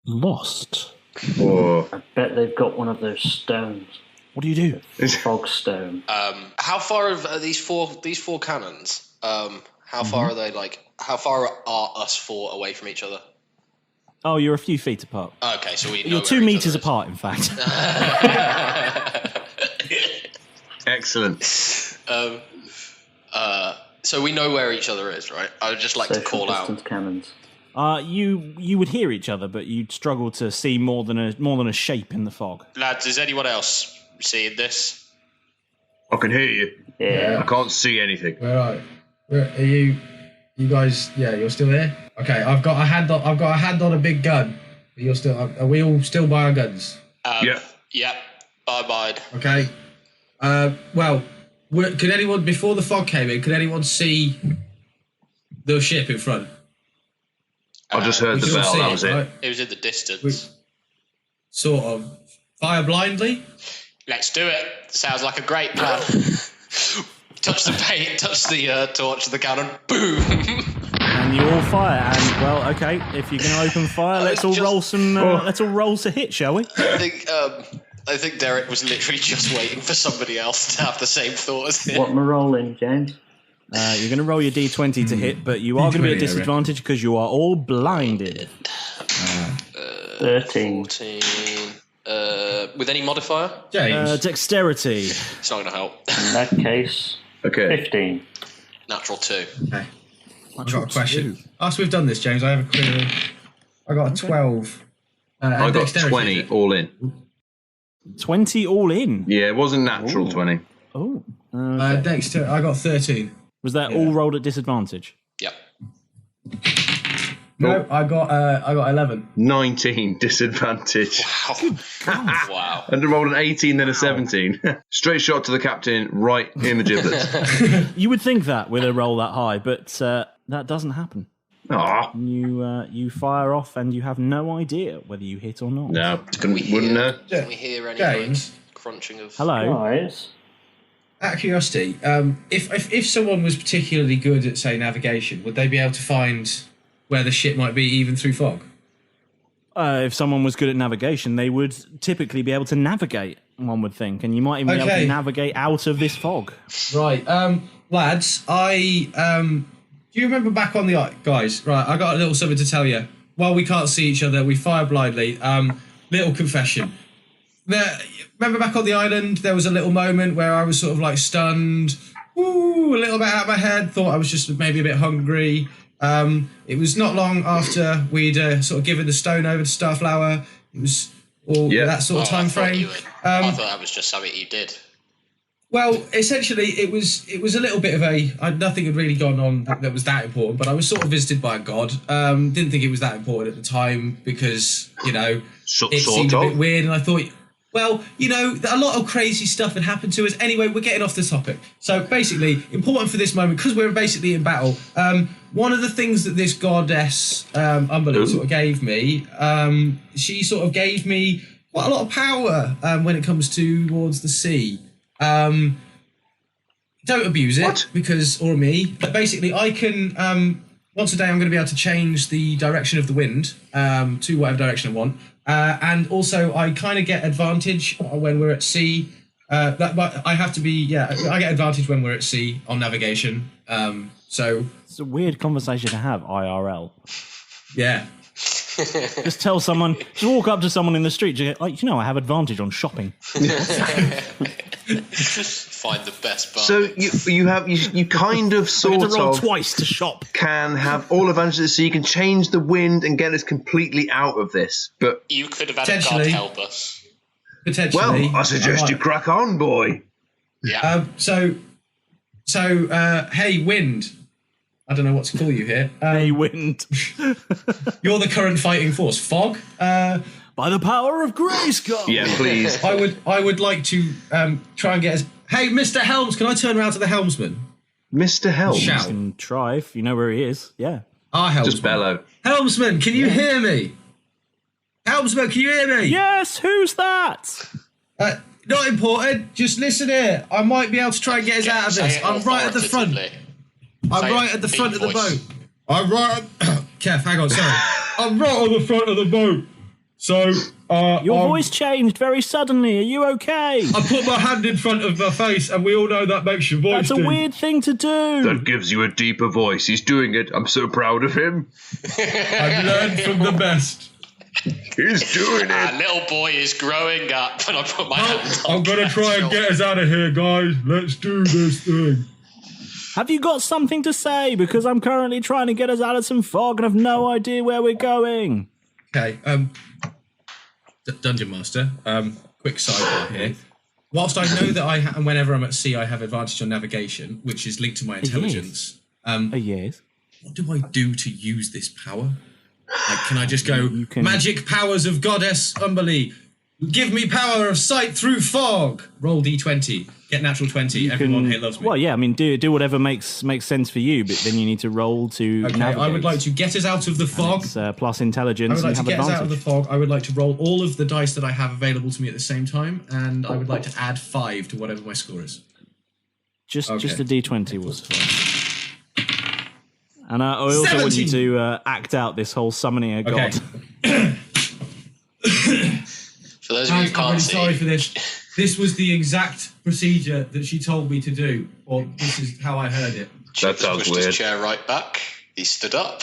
lost. Or I bet they've got one of those stones. What do you do? Fog stone. How far are these four cannons? How far are they? How far are us four away from each other? Oh, you're a few feet apart. Okay, so we know You're where 2 each meters other is. apart, in fact. excellent. So we know where each other is, right? I would just like to Social call out. distance cannons. You would hear each other, but you'd struggle to see more than a shape in the fog. Lads, is anyone else seeing this? I can hear you. Yeah. I can't see anything. Where are you? Where are you? You guys? Yeah, you're still here. Okay, I've got a hand on a big gun. You're still. Are we all still by our guns? Yeah. Yep. Bye. Okay. Well, could anyone, before the fog came in, could anyone see the ship in front? I just heard the bell, that was it. Right? It was in the distance. Sort of. Fire blindly? Let's do it. Sounds like a great plan. Touch the paint, touch the torch of the cannon, boom! And you all fire. And well, okay, if you're going to open fire, let's all roll some. Let's all roll to hit, shall we? I think Derek was literally just waiting for somebody else to have the same thought as him. What am I rolling, James? You're going to roll your d20 to hit, but you are going to be at disadvantage because you are all blinded. 13. 14. With any modifier? James? Dexterity. It's not going to help. In that case, 15. Natural 2. Okay. I've got a question. After we've done this, James, I have a query. I got a 12. I got 20 all in. 20 all in? Yeah, it wasn't natural 20. Oh. Dexter, I got 13. Was that all rolled at disadvantage? Yep. No, I got 11. 19 disadvantage. Wow. And I rolled an 18, then a 17. Straight shot to the captain, right in the giblets. You would think that with a roll that high, but that doesn't happen. Aw. You fire off and you have no idea whether you hit or not. No, wouldn't know. Can we hear any James? crunching of... Hello. Guys, Out of curiosity, if someone was particularly good at, say, navigation, would they be able to find where the ship might be even through fog? If someone was good at navigation, they would typically be able to navigate, one would think, and you might even be able to navigate out of this fog. Right. Lads, do you remember back on the... Guys, right, I got a little something to tell you. While we can't see each other, we fire blindly. Little confession. Remember back on the island, there was a little moment where I was sort of like stunned, a little bit out of my head, thought I was just maybe a bit hungry. It was not long after we'd sort of given the stone over to Starflower. It was all that sort of time frame. I thought that was just something you did. Well, essentially, it was a little bit of nothing had really gone on that was that important, but I was sort of visited by a god. Didn't think it was that important at the time because, it seemed a bit weird, and I thought... Well, a lot of crazy stuff had happened to us. Anyway, we're getting off the topic. So basically, important for this moment, because we're basically in battle, one of the things that this goddess, Umberly, sort of gave me, she sort of gave me quite a lot of power when it comes towards the sea. Don't abuse it, or me. But basically, I can... once a day, I'm going to be able to change the direction of the wind to whatever direction I want. And also, I kind of get advantage when we're at sea. But I have to be, I get advantage when we're at sea on navigation. So it's a weird conversation to have, IRL. Yeah. Just tell someone, just walk up to someone in the street, just go, I have advantage on shopping. Find the best bar. So you kind of sort to roll of twice to shop. Can have all advantages, so you can change the wind and get us completely out of this. But you could have had a god help us. Potentially. Well, I suggest you crack on, boy. Yeah. Hey, wind. I don't know what to call you here. Hey, wind. You're the current fighting force. Fog. By the power of Grayskull. Yeah, please. I would like to try and get us. Hey, Mr. Helms, can I turn around to the helmsman? Mr. Helms. Shout. You can try if you know where he is. Yeah. Our helmsman. Just bellow. Helmsman, can you hear me? Helmsman, can you hear me? Yes. Who's that? Not important. Just listen here. I might be able to try and get us out of this. I'm right at the front. I'm right at the front of the boat. I'm right at... Keth, hang on, sorry. I'm right on the front of the boat. So, your voice changed very suddenly. Are you okay? I put my hand in front of my face, and we all know that makes your voice That's a weird thing to do. That gives you a deeper voice. He's doing it. I'm so proud of him. I've learned from the best. He's doing it. Little boy is growing up, and I put my hand on. I'm going to try and get us out of here, guys. Let's do this thing. Have you got something to say? Because I'm currently trying to get us out of some fog and have no idea where we're going. Okay, Dungeon Master, quick sidebar here. Whilst I know that whenever I'm at sea, I have advantage on navigation, which is linked to my intelligence. Yes. What do I do to use this power? Like, can I just go, magic powers of Goddess Umberly, Give me power of sight through fog. Roll D20. Get natural 20. Everyone here loves me. Well, yeah, I mean, do whatever makes sense for you, but then you need to roll to Okay, navigate. I would like to get us out of the fog. It's, plus intelligence. I would like to and get have us out of the advantage. fog. I would like to roll all of the dice that I have available to me at the same time, and I would like to add 5 to whatever my score is. Just Okay. a D20 was fine. And I also 17. want you to act out this whole summoning a Okay. god. For those of you who I'm can't really see, sorry for this. This was the exact procedure that she told me to do, or this is how I heard it. Chip That sounds pushed weird. his chair right back. He stood up.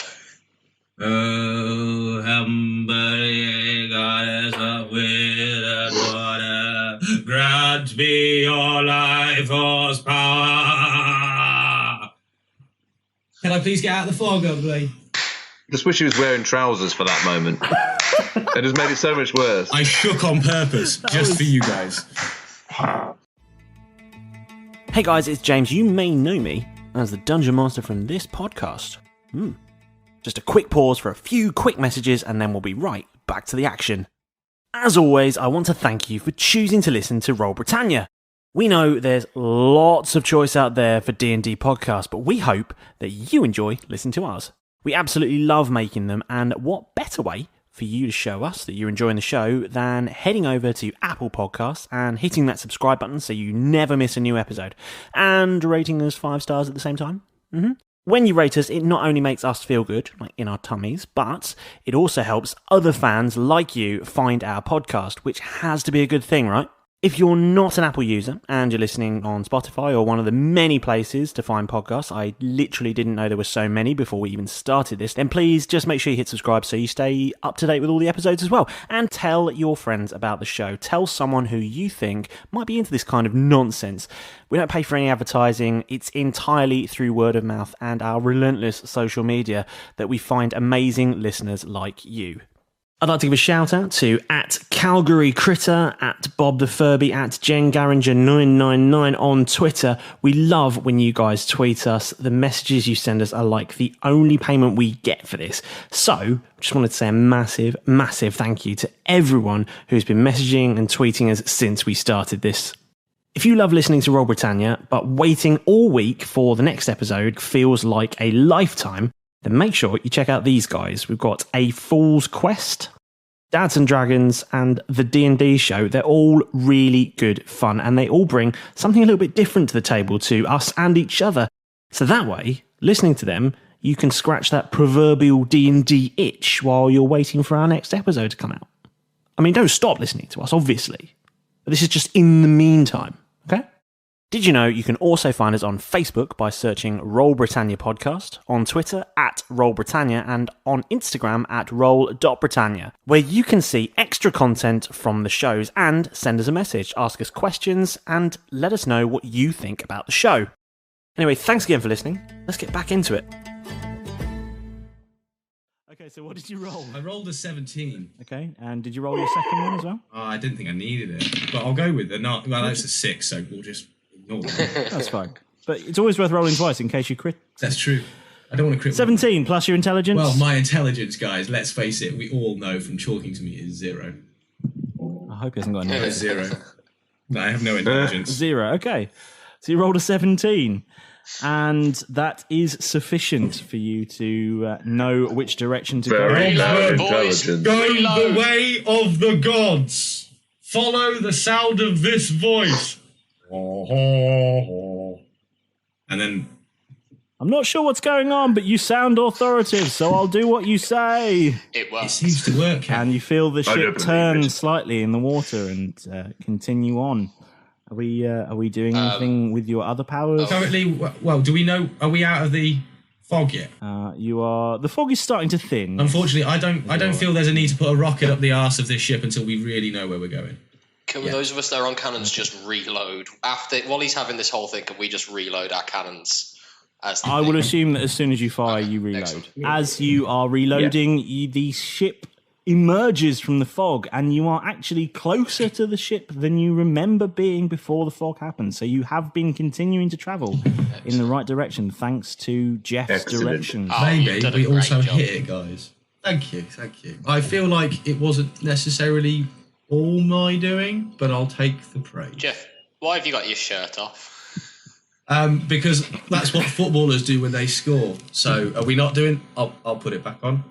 Oh, humble goddess of withered water, grant me your life force power. Can I please get out of the fog, ugly? Just wish he was wearing trousers for that moment. It just made it so much worse. I shook on purpose, just for you guys. Hey guys, it's James. You may know me as the Dungeon Master from this podcast. Just a quick pause for a few quick messages and then we'll be right back to the action. As always, I want to thank you for choosing to listen to Roll Britannia. We know there's lots of choice out there for D&D podcasts, but we hope that you enjoy listening to ours. We absolutely love making them, and what better way for you to show us that you're enjoying the show than heading over to Apple Podcasts and hitting that subscribe button so you never miss a new episode, and rating us 5 stars at the same time. When you rate us, it not only makes us feel good, like in our tummies, but it also helps other fans like you find our podcast, which has to be a good thing, right? If you're not an Apple user and you're listening on Spotify or one of the many places to find podcasts, I literally didn't know there were so many before we even started this, then please just make sure you hit subscribe so you stay up to date with all the episodes as well. And tell your friends about the show. Tell someone who you think might be into this kind of nonsense. We don't pay for any advertising. It's entirely through word of mouth and our relentless social media that we find amazing listeners like you. I'd like to give a shout out to @Calgary Critter, @Bob the Furby, @JenGarringer999 on Twitter. We love when you guys tweet us. The messages you send us are like the only payment we get for this. So, just wanted to say a massive, massive thank you to everyone who's been messaging and tweeting us since we started this. If you love listening to Roll Britannia, but waiting all week for the next episode feels like a lifetime, then make sure you check out these guys. We've got A Fool's Quest, Dads and Dragons, and the D&D show. They're all really good fun, and they all bring something a little bit different to the table to us and each other. So that way, listening to them, you can scratch that proverbial D&D itch while you're waiting for our next episode to come out. I mean, don't stop listening to us, obviously. But this is just in the meantime, okay? Did you know you can also find us on Facebook by searching Roll Britannia Podcast, on Twitter @Roll Britannia, and on Instagram @Roll.Britannia, where you can see extra content from the shows and send us a message, ask us questions, and let us know what you think about the show. Anyway, thanks again for listening. Let's get back into it. Okay, so what did you roll? I rolled a 17. Okay, and did you roll your second one as well? Oh, I didn't think I needed it, but I'll go with it. Well, that's a 6, so we'll just ignore that. That's fine. But it's always worth rolling twice in case you crit. That's true. I don't want to crit. 17 plus your intelligence? Well, my intelligence, guys, let's face it, we all know from talking to me is 0. I hope he hasn't got a negative. 0. No, I have no intelligence. 0, okay. So you rolled a 17. And that is sufficient for you to know which direction to Very go. loud boys. intelligence. Go the way of the gods. Follow the sound of this voice. And then I'm not sure what's going on, but you sound authoritative, so I'll do what you say. It it works. seems to work. And you feel the I don't ship believe turn it. slightly in the water and continue on. Are we doing anything with your other powers? Currently, well, do we know? Are we out of the fog yet? You are. The fog is starting to thin. Unfortunately, I don't feel there's a need to put a rocket up the arse of this ship until we really know where we're going. Can those of us that are on cannons just reload while he's having this whole thing? Can we just reload our cannons? I would assume that as soon as you fire, you reload. Excellent. As you are reloading, the ship emerges from the fog, and you are actually closer to the ship than you remember being before the fog happened. So you have been continuing to travel in the right direction thanks to Jeff's Excellent. directions. Oh, you've Maybe done a we great also job. hit it, guys. Thank you. I feel like it wasn't necessarily all my doing, but I'll take the praise. Jeff, why have you got your shirt off? Because that's what footballers do when they score. So are we not doing... I'll put it back on.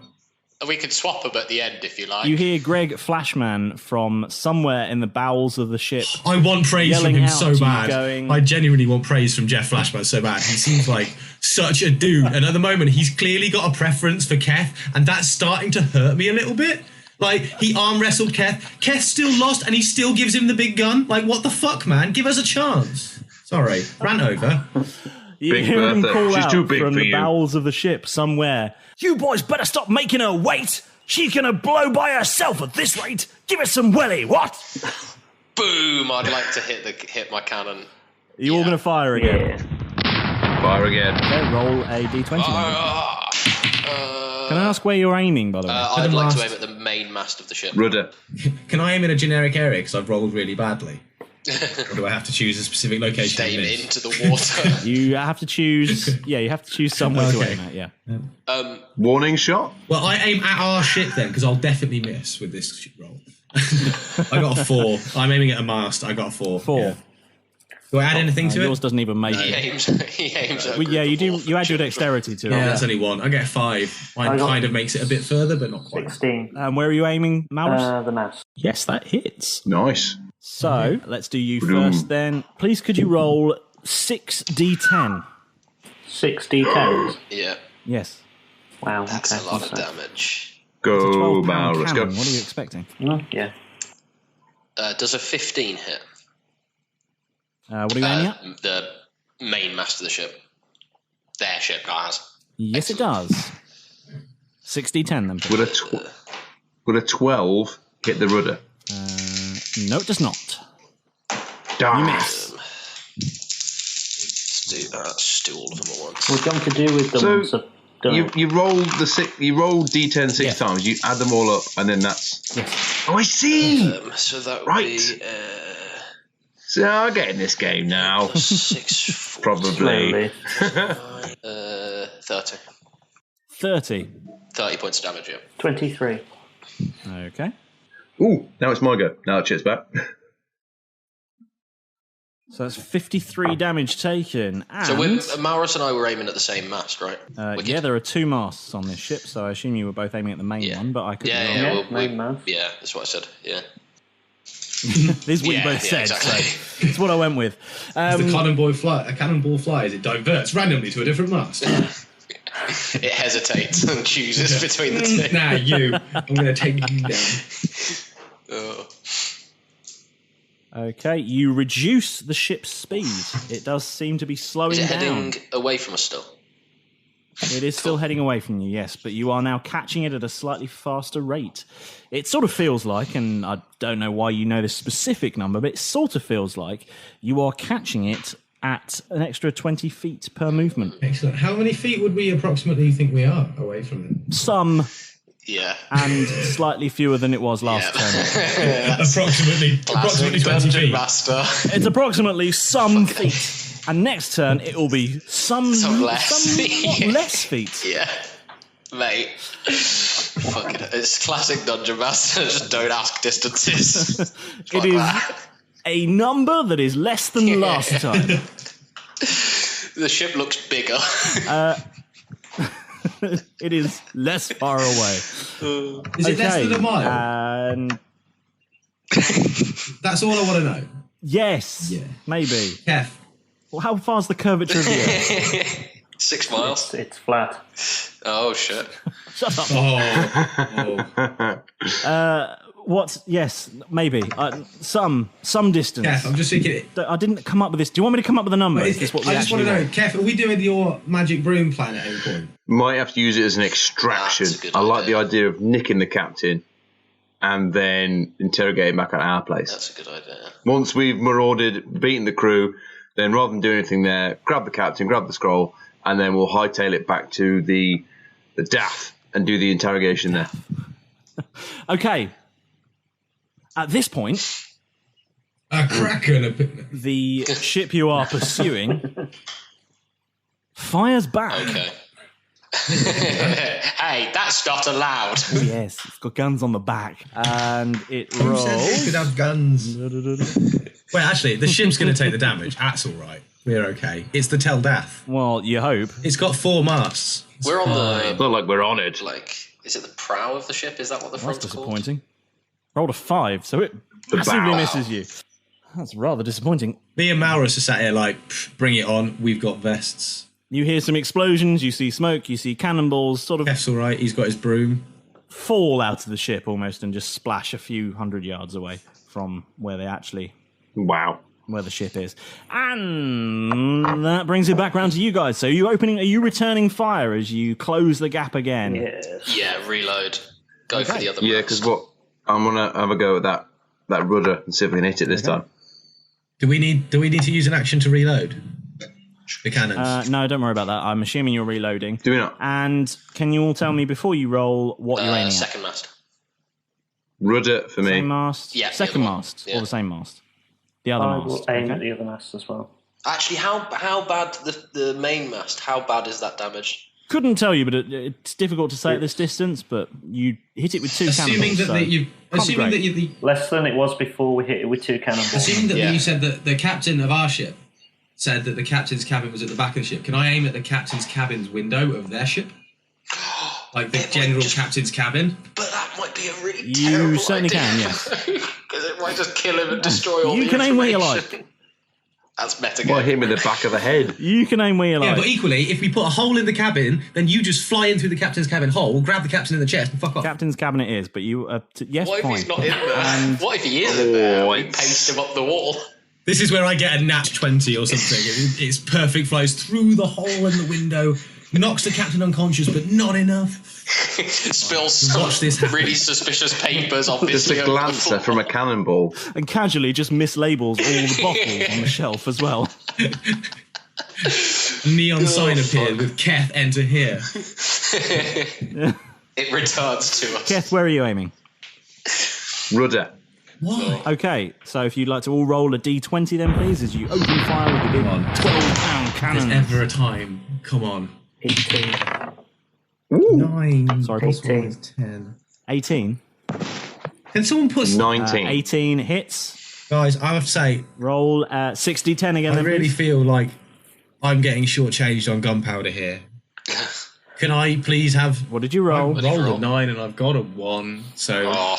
We can swap them at the end if you like. You hear Greg Flashman from somewhere in the bowels of the ship. I want praise from him so bad. Going, I genuinely want praise from Jeff Flashman so bad. He seems like such a dude. And at the moment, he's clearly got a preference for Keth, and that's starting to hurt me a little bit. Like, he arm wrestled Keth. Keth still lost, and he still gives him the big gun. Like, what the fuck, man? Give us a chance. Sorry, ran over. You Big hear him Bertha. call She's out too big from for the you. bowels of the ship somewhere. You boys better stop making her wait. She's going to blow by herself at this rate. Give us some welly, what? Boom! I'd like to hit my cannon. Are you all going to fire again? Fire again. Okay, roll a d20. Can I ask where you're aiming, by the way? I'd like to aim at the main mast of the ship. Rudder. Can I aim in a generic area because I've rolled really badly? Or do I have to choose a specific location? Aim into the water. You have to choose... Yeah, you have to choose somewhere to aim at, yeah. Warning shot? Well, I aim at our ship then, because I'll definitely miss with this roll. I got a 4. I'm aiming at a mast. I got a 4. 4. Yeah. Do I add anything to Yours it? doesn't even make He it. aims at a Well, yeah, group you of do. orphan You add your children. dexterity to it. Yeah, that's only 1. I get 5. Mine kind of makes it a bit further, but not quite. 16. Where are you aiming, Malrus? The mass. Yes, that hits. Nice. So, let's do you first then. Please, could you roll 6d10? 6d10s. Yeah, Yes. Wow, that's okay. a lot of that's damage. Go, 12-pound Malrus. Go. cannon. What are you expecting? Yeah. Does a 15 hit? What are you aiming at? The main mast of the ship. Their ship, guys. Yes, it does. 6d10 then. please. Would a 12 hit the rudder? No, it does not. Damn. You miss. Let's do all of them at once. We're going to do with them. So, you roll D10 six times. You add them all up, and then that's. Yes. Oh, I see. So that would Right. be So I'm getting this game now. 6, Probably. 30. 30. 30 points of damage, yeah. 23. Okay. Ooh, now it's my go. Now the chip's back. So that's 53 damage taken. And, So Malrus and I were aiming at the same mast, right? yeah, there are 2 masts on this ship, so I assume you were both aiming at the main one, but I could be wrong. main mast. Yeah, that's what I said, yeah. This is what you both said, exactly. so it's what I went with. As the cannonball flies, it diverts randomly to a different mast. It hesitates and chooses between the two. Nah, you. I'm going to take you down. Oh. Okay, you reduce the ship's speed. It does seem to be slowing Is it down. heading away from us still? It is still heading away from you, yes, but you are now catching it at a slightly faster rate. It sort of feels like, and I don't know why you know this specific number, but it sort of feels like you are catching it at an extra 20 feet per movement. Excellent. How many feet would we approximately think we are away from them? Some, Yeah. and slightly fewer than it was last turn. approximately 20 Dungeon feet. Master. It's approximately some feet. And next turn, it will be somewhat less. less feet. Yeah. Mate. Fucking it's classic Dungeon Master. Just don't ask distances. It is a number that is less than last time. The ship looks bigger. It is less far away. Is it less than a mile? And That's all I want to know. yes, Yeah. maybe. Keth. Well, how far's the curvature of the Earth? 6 miles. It's flat. Oh shit. Shut up. Oh. What? Yes, maybe. Some distance. Keth, I'm just thinking. I didn't come up with this. Do you want me to come up with a number? Is this what we I just want actually to know, Keth, are we doing your magic broom plan at any point? Might have to use it as an extraction. That's a good I like the idea. idea of nicking the captain and then interrogating back at our place. That's a good idea. Once we've marauded, beaten the crew, then rather than do anything there, grab the captain, grab the scroll, and then we'll hightail it back to the Dath and do the interrogation there. Okay. At this point, A kraken. the ship you are pursuing fires back. Okay. Hey, that's not allowed. Oh, yes, it's got guns on the back. And it Who said it rolls. could have guns? Wait, actually, the ship's going to take the damage. That's all right. We're okay. It's the Tell Dath. Well, you hope. It's got 4 masts. We're on the... Not like we're on it. Like, is it the prow of the ship? Is that what the That's front's called? disappointing. Rolled a 5, so it massively misses you. That's rather disappointing. Me and Malrus are sat here like, bring it on. We've got vests. You hear some explosions, you see smoke, you see cannonballs sort of Keth's all right. He's got his broom. fall out of the ship almost and just splash a few hundred yards away from where they actually... Wow. Where the ship is. And that brings it back round to you guys. So are you returning fire as you close the gap again? Yes. Yeah, reload. Go for the other Yeah, mast. because what? I'm going to have a go at that rudder and see if we can hit it this time. Do we need to use an action to reload the cannons? No, don't worry about that. I'm assuming you're reloading. Do we not? And can you all tell me before you roll what you're aiming at? Second mast. Rudder for me. Same mast? Yeah, the Second other one. mast? Yeah. Or the same mast? The other I mast. will aim okay. at the other mast as well. Actually, how bad the main mast? How bad is that damaged? Couldn't tell you, but it's difficult to say at this distance, but you hit it with 2 assuming cannonballs. that you Less than it was before we hit it with 2 cannonballs. assuming that Yeah. you said that the captain of our ship said that the captain's cabin was at the back of the ship. Can I aim at the captain's cabin's window of their ship? Like the general captain's cabin? But that might be a really You terrible certainly idea. can, yes. Because it might just kill him and destroy all You the can aim where you information. like. That's meta. Well, hit him in the back of the head. You can aim where you Yeah, like. but equally, if we put a hole in the cabin, then you just fly in through the captain's cabin hole, grab the captain in the chest, and fuck off. Captain's cabinet is, but you... yes, What if fine. he's not in there? And What if he is in there? We it's- paste him up the wall. This is where I get a nat 20 or something. It's perfect, flies through the hole in the window, knocks the captain unconscious, but not enough. Spills some Watch this happen. really suspicious papers, Just obviously. a over the glancer from a cannonball. and casually just mislabels all the bottles on the shelf as well. A neon sign appeared fuck. with Keth enter here. It returns to us. Keth, where are you aiming? Rudder. Why? Okay, so if you'd like to all roll a d20 then, please, as you open fire with the big 12-pound There's cannon. ever a time. Come on. 18. 9. Sorry, plus 1 18. is 10. 18. Can someone put... 19. 18 hits. Guys, I have to say, Roll 60-10 again I then, really please. feel like I'm getting shortchanged on gunpowder here. Can I please have... What did you roll? I rolled a 9 and I've got a 1, so... Oh,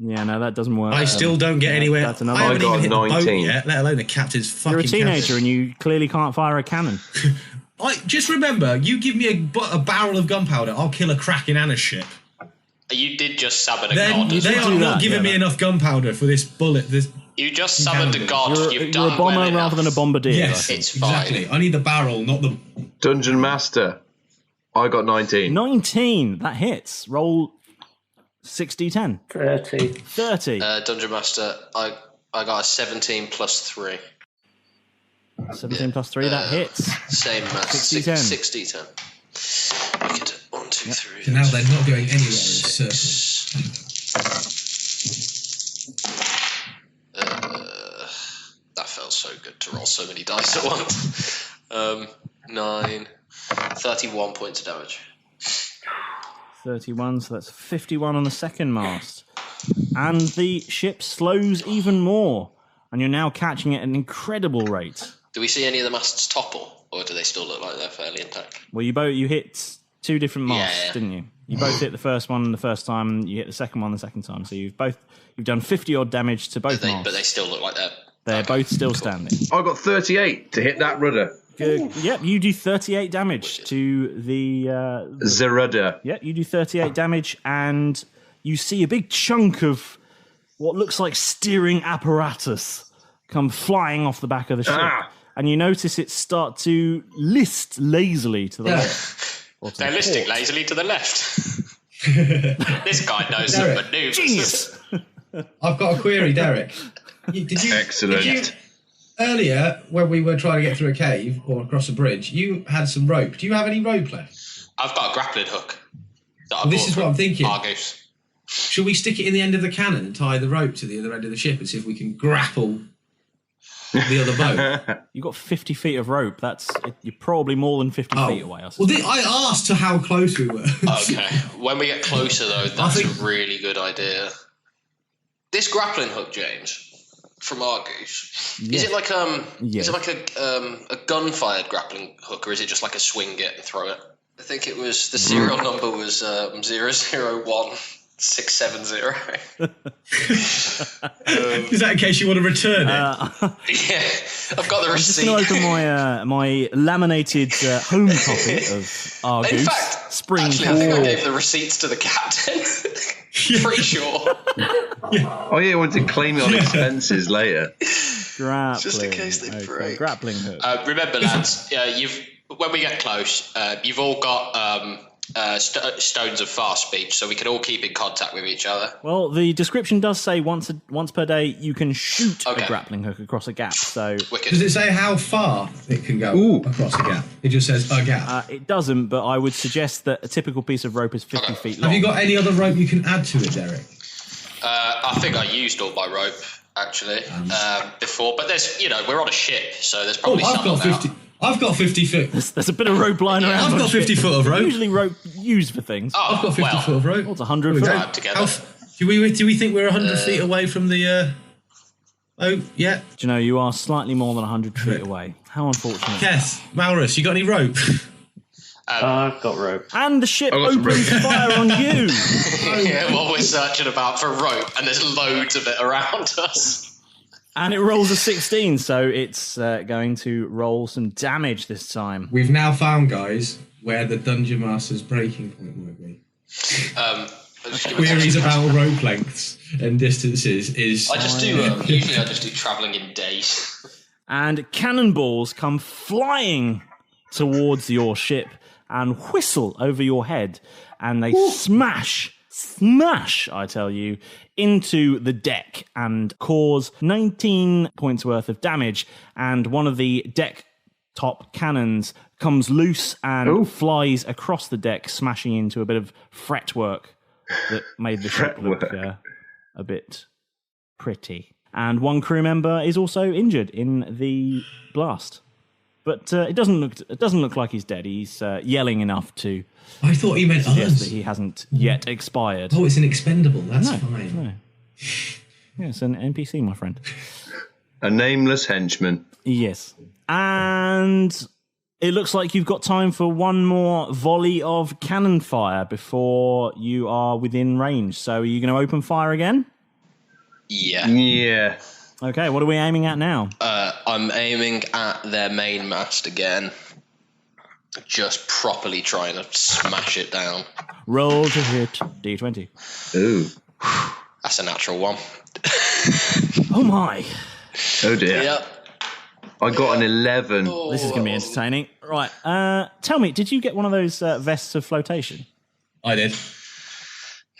Yeah, no, that doesn't work. I still don't get anywhere. That's another I haven't I got even hit the boat 19. yet, let alone the captain's fucking You're a teenager cabin. and you clearly can't fire a cannon. Just remember, you give me a barrel of gunpowder, I'll kill a Kraken and a ship. you did just summon a Then god. as they well. are do not that, giving yeah, me enough gunpowder for this bullet. You just summoned a cannon. god. You're You've done a bomber well rather than a enough. bombardier. I Yes, think. It's fine. exactly. I need the barrel, not the... Dungeon Master. I got 19. 19, that hits. Roll 60-10. 30. 30. Dungeon Master, I got a 17 plus 3. 17 plus 3, that hits. Same 60-10. 60-10. Wicked. 1, 2, 3. So now they're not going anywhere in circle. That felt so good to roll so many dice at once. 9, 31 points of damage. 31, so that's 51 on the second mast. And the ship slows even more. And you're now catching it at an incredible rate. Do we see any of the masts topple, or do they still look like they're fairly intact? Well, you hit 2 different masts, Yeah. didn't you? You both hit the first one the first time, you hit the second one the second time. So you've done 50 odd damage to both masts. But they still look like They're okay, both still cool. standing. I got 38 to hit that rudder. Good. Yep, you do 38 damage to the The rudder. Yep, you do 38 damage, and you see a big chunk of what looks like steering apparatus come flying off the back of the ship. Ah. And you notice it start to list lazily to the left. Or to They're the listing port. lazily to the left. This guy knows some Derek. maneuvers. Genius! I've got a query, Derek. Excellent. Earlier, when we were trying to get through a cave or across a bridge, you had some rope. Do you have any rope left? I've got a grappling hook. That I Well, this bought is what from I'm thinking. Argus. Shall we stick it in the end of the cannon and tie the rope to the other end of the ship and see if we can grapple The other boat. You've got 50 feet of rope. You're probably more than 50 feet away. I Well, I asked to how close we were. Okay. When we get closer, though, that's a really good idea. This grappling hook, James, from Argus, is it like is it like a gun-fired grappling hook, or is it just like a swing it and throw it? I think it was the serial number was 001670. Is that in case you want to return it? Yeah, I've got the receipt. I'm just going to open my laminated home copy of Argus. In fact, Spring. Actually, I think I gave the receipts to the captain. Pretty sure. Oh yeah, I want to claim it on expenses later. Grappling. Just in case they break. Grappling hook. Remember, lads, when we get close, you've all got stones of fast speech, so we can all keep in contact with each other. Well, the description does say once per day you can shoot a grappling hook across a gap. So does it say how far it can go across a gap? It just says a gap. It doesn't, but I would suggest that a typical piece of rope is 50 feet long. Have you got any other rope you can add to it, Derek? I think I used all my rope actually before, but there's we're on a ship, so there's probably I've got 50 foot. There's a bit of rope lying around. I've got 50 foot of rope. Usually rope used for things. Oh, I've got 50 foot of rope. What's 100 foot? Together. Do we think we're 100 feet away from the? Oh yeah. Do you know you are slightly more than 100 feet away? How unfortunate. Yes, Malrus, you got any rope? I've got rope. And the ship opens fire on you. Yeah, what we're searching about for rope, and there's loads of it around us. And it rolls a 16, so it's going to roll some damage this time. We've now found, guys, where the Dungeon Master's breaking point might be. Queries about rope lengths and distances is... usually I just do travelling in days. And cannonballs come flying towards your ship and whistle over your head, and they smash, I tell you, into the deck and cause 19 points worth of damage, and one of the deck top cannons comes loose and flies across the deck, smashing into a bit of fretwork that made the ship look a bit pretty. And one crew member is also injured in the blast. But it doesn't look like he's dead. He's yelling enough to... I thought he meant us. That he hasn't yet expired. Oh, it's an expendable. That's fine. No. Yeah, it's an NPC, my friend. A nameless henchman. Yes. And it looks like you've got time for one more volley of cannon fire before you are within range. So are you going to open fire again? Yeah. Okay, what are we aiming at now? I'm aiming at their mainmast again. Just properly trying to smash it down. Roll to hit D20. Ooh. That's a natural one. Oh my. Oh dear. Yep. I got an 11. This is going to be entertaining. Right, tell me, did you get one of those vests of flotation? I did.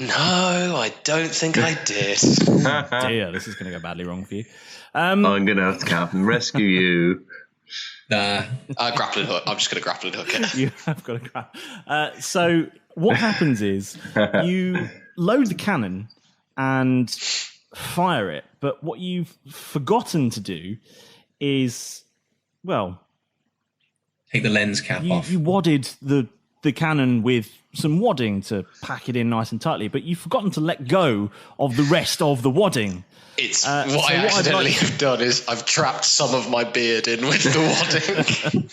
No, I don't think I did. Dear, this is going to go badly wrong for you. I'm going to have to come and rescue you. Nah. Grappling hook. I'm just going to grappling hook it. You have got to grab. So what happens is you load the cannon and fire it, but what you've forgotten to do is, well... Take the lens cap off. You wadded the cannon with some wadding to pack it in nice and tightly, but you've forgotten to let go of the rest of the wadding. It's what I accidentally have done is I've trapped some of my beard in with the wadding.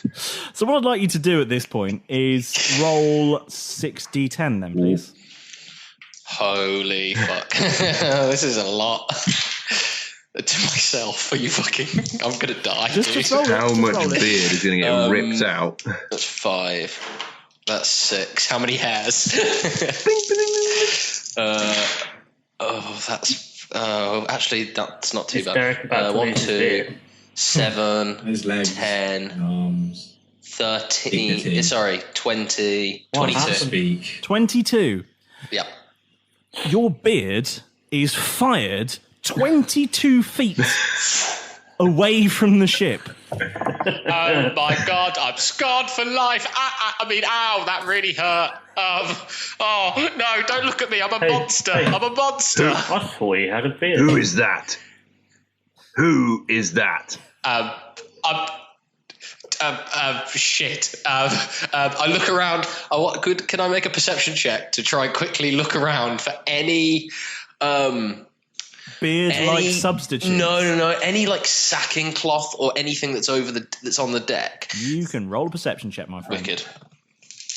So what I'd like you to do at this point is roll 6d10 then, please. Holy fuck. This is a lot. To myself, are you fucking... I'm going to die. Just roll it. How much beard is going to get ripped out? That's 5. That's 6. How many hairs? Actually, that's not too bad. 1, 2, 7, His legs, 10, arms, 13. dignity. Sorry, 20, 22. Speak. 22. Yep. Your beard is fired 22 feet away from the ship. Oh my god, I'm scarred for life. Ow, that really hurt. Oh no, don't look at me. I'm a monster. I'm a monster. I thought he had a beard. Who is that? Who is that? Shit. I look around. Can I make a perception check to try and quickly look around for any beard-like substitutes? No. Any like sacking cloth or anything that's that's on the deck. You can roll a perception check, my friend. Wicked.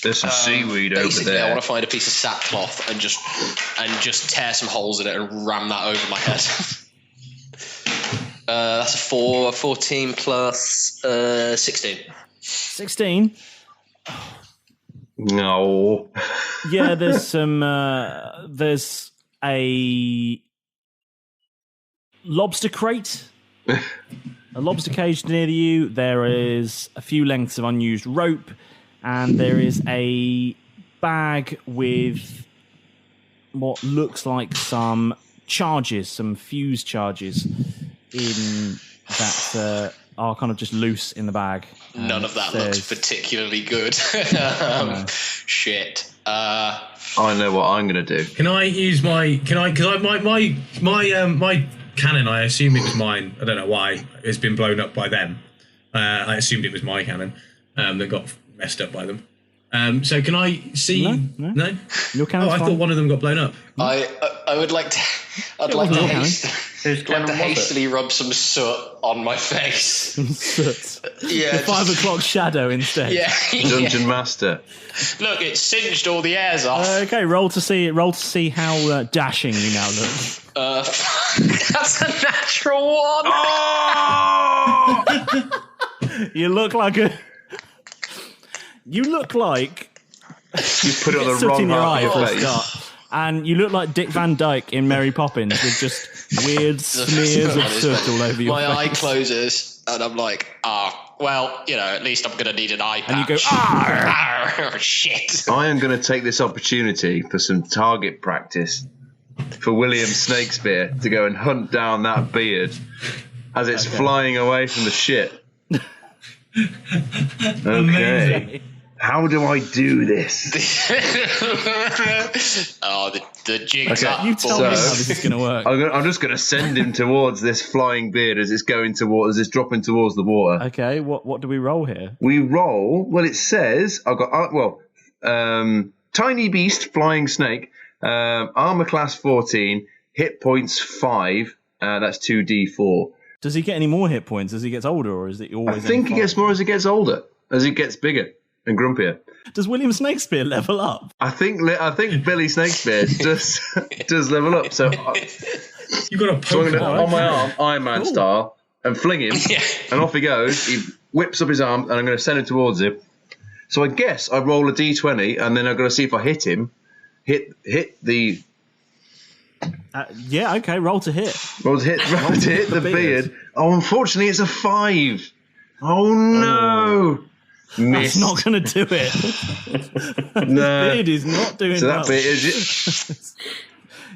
There's some seaweed over there. I want to find a piece of sackcloth and just tear some holes in it and ram that over my head. That's a 14 plus 16. 16? No. Yeah, there's some. There's a lobster crate, a lobster cage near you. There is a few lengths of unused rope, and there is a bag with what looks like some charges, some fuse charges, in that are kind of just loose in the bag. None of that looks particularly good. Shit. I know what I'm going to do. Can I use my? Because my cannon. I assume it was mine. I don't know why it's been blown up by them. I assumed it was my cannon that got messed up by them. So can I see? No. Your cannon's I fine. thought one of them got blown up. I would like to. I'd like to hastily rub some soot on my face. Soot. Yeah, the 5 o'clock shadow instead. Yeah. Dungeon Master. Look, it singed all the airs off. Okay, roll to see how dashing you now look. That's a natural one. Oh! You look like You put it on the soot wrong in your eye half for of a your face. start. And you look like Dick Van Dyke in Mary Poppins with just weird smears of soot all over your face. My eye closes, and I'm like, well, at least I'm going to need an eye patch. And you go, shit. I am going to take this opportunity for some target practice for William Snakespeare to go and hunt down that beard as it's flying away from the ship. Okay. Amazing. How do I do this? The jig's up. You tell me how this is going to work. I'm just going to send him towards this flying beard as it's dropping towards the water. Okay, what do we roll here? We roll. Well, it says I've got tiny beast, flying snake, armor class 14, hit points 5. That's 2d4. Does he get any more hit points as he gets older, or is it always? I think he gets more as he gets older, as he gets bigger and grumpier. Does William Snakespeare level up? I think Billy Snakespeare does level up. So You got a so I'm poke gonna, on my arm, Iron Man style, and fling him, and off he goes. He whips up his arm, and I'm going to send him towards him. So I guess I roll a d20, and then I'm going to see if I hit him. Hit the. Yeah, okay, roll to hit. Roll to hit the beard. Oh, unfortunately, it's a 5. Oh no! That's not going to do it. No. Beard is not doing So well. that bit is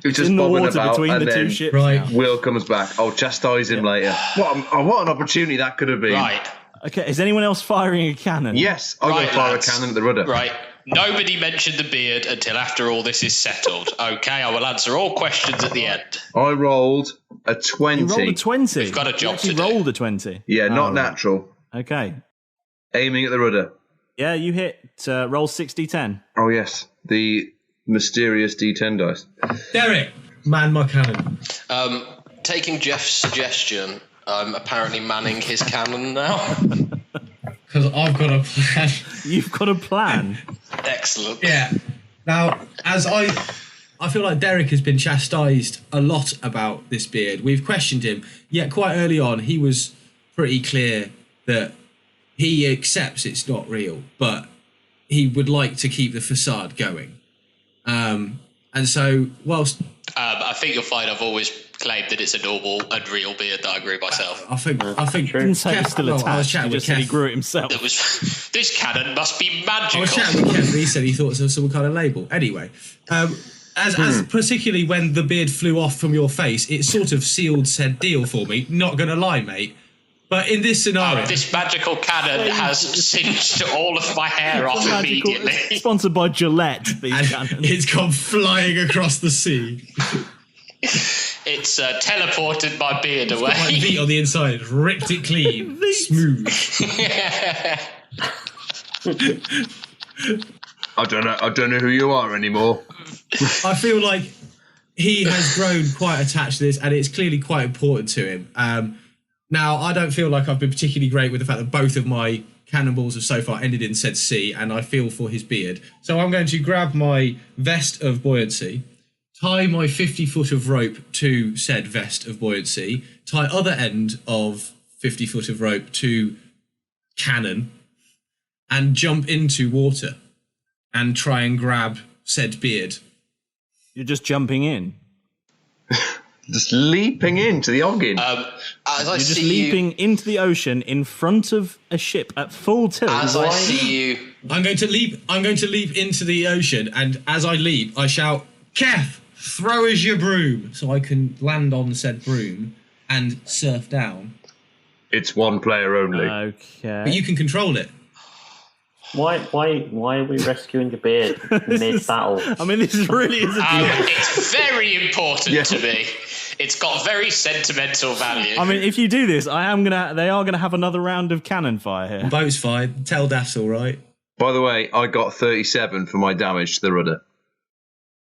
it's just in the bobbing water about, between and the then two ships. Right. now. Will comes back. I'll chastise him later. What an opportunity that could have been. Right. Okay, is anyone else firing a cannon? Yes, I'm going to fire lads. a cannon at the rudder. Right. Nobody mentioned the beard until after all this is settled. Okay, I will answer all questions at the end. I rolled a 20. You rolled a 20. We've got a job you to do. rolled a 20. Yeah, not right. natural. Okay. Aiming at the rudder. Yeah, you hit roll 60-10. Oh, yes. The mysterious D10 dice. Derek, man my cannon. Taking Jeff's suggestion, I'm apparently manning his cannon now. Because I've got a plan. You've got a plan. Excellent. Yeah. Now, as I feel like Derek has been chastised a lot about this beard. We've questioned him, yet quite early on he was pretty clear that he accepts it's not real, but he would like to keep the facade going. And so, whilst I think you'll find I've always claimed that it's a normal and real beard that I grew myself. I think Didn't say it's still attached. I was He chatting with just said he Keth. grew it himself. It was this cannon must be magical. I was chatting with Keth, and he said he thought it was some kind of label. Anyway, as particularly when the beard flew off from your face, it sort of sealed said deal for me. Not gonna lie, mate. But in this scenario, This magical cannon has singed all of my hair off immediately. Sponsored by Gillette, these and cannons. it's gone flying across the sea. It It's teleported my beard Got away. my feet on the inside, ripped it clean, smooth. I don't know who you are anymore. I feel like he has grown quite attached to this, and it's clearly quite important to him. Now, I don't feel like I've been particularly great with the fact that both of my cannonballs have so far ended in said C, and I feel for his beard. So I'm going to grab my vest of buoyancy, tie my 50 foot of rope to said vest of buoyancy, tie other end of 50 foot of rope to cannon, and jump into water and try and grab said beard. You're just jumping in. Just leaping into the Oggin. As I You're just see leaping into the ocean in front of a ship at full tilt. As I see you, I'm going to leap into the ocean, and as I leap, I shout, "Keth, throw us your broom," so I can land on said broom and surf down. It's one player only. Okay. But you can control it. Why are we rescuing a beard mid-battle? I mean, this really is a deal. it's very important to me. It's got very sentimental value. I mean, if you do this, they are gonna have another round of cannon fire here. Boat's fine. Tell Dath's all right. By the way, I got 37 for my damage to the rudder.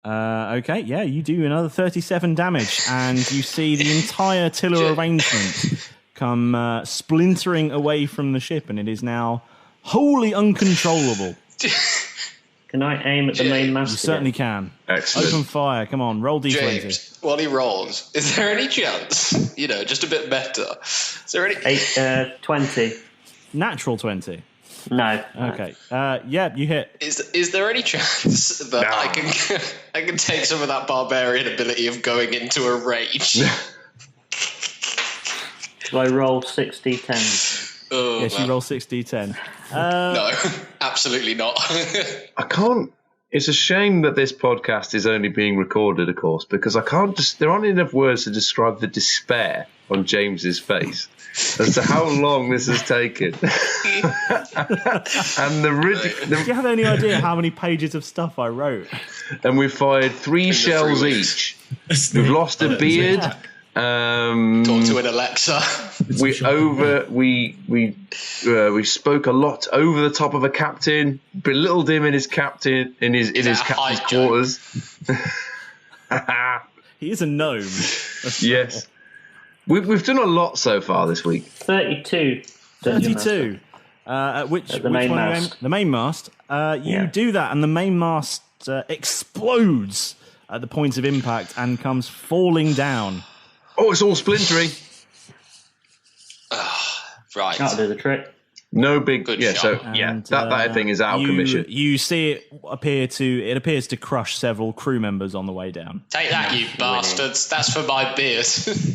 Okay, yeah, you do another 37 damage, and you see the entire tiller arrangement come splintering away from the ship, and it is now wholly uncontrollable. Can I aim at the main mast? You certainly can. Excellent. Open fire. Come on, roll d20. James, while he rolls, is there any chance, just a bit better, is there any... 20. Natural 20. No. Okay. Yeah, you hit. Is there any chance that I can take some of that barbarian ability of going into a rage? Do I roll 60-10? Oh, Yes, you roll 6d10. No, absolutely not. I can't. It's a shame that this podcast is only being recorded, of course, because I can't just. There aren't enough words to describe the despair on James's face as to how long this has taken. And Do you have any idea how many pages of stuff I wrote? And we fired 3 shells each. We've lost a beard. Talk to an Alexa. We spoke a lot over the top of a captain, belittled him in his captain's quarters. He is a gnome. Yes, we've done a lot so far this week. 32. 32. Which the main one mast. The main mast. You do that, and the main mast explodes at the point of impact and comes falling down. Oh, it's all splintery. Right. That'll do the trick. No big. Good yeah. shot. So yeah, And, that thing is out of commission. You see it appears to crush several crew members on the way down. Take that, you bastards. That's for my beard.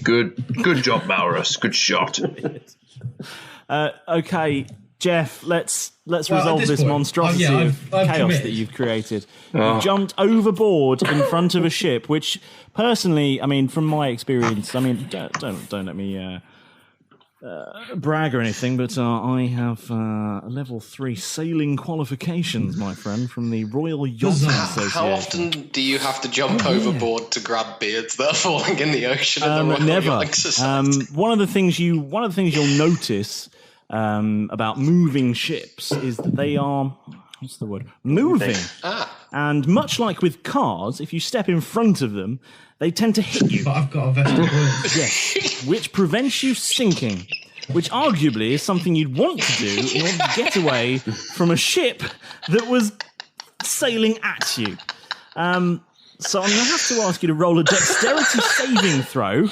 Good job, Malrus. Good shot. Okay, Jeff, let's resolve this point, monstrosity I've of chaos committed. that you've created. You jumped overboard in front of a ship, which personally, I mean, from my experience, I mean, don't let me brag or anything, but I have level 3 sailing qualifications, my friend, from the Royal Yachting Association. How often do you have to jump overboard to grab beards that are falling in the ocean? In the Royal Never. Yachting Society? One of the things you'll notice about moving ships is that they are, what's the word? Moving. And much like with cars, if you step in front of them, they tend to hit you. But I've got a vest of buoyancy. Yes, which prevents you sinking, which arguably is something you'd want to do in order to get away from a ship that was sailing at you. So I'm going to have to ask you to roll a dexterity saving throw.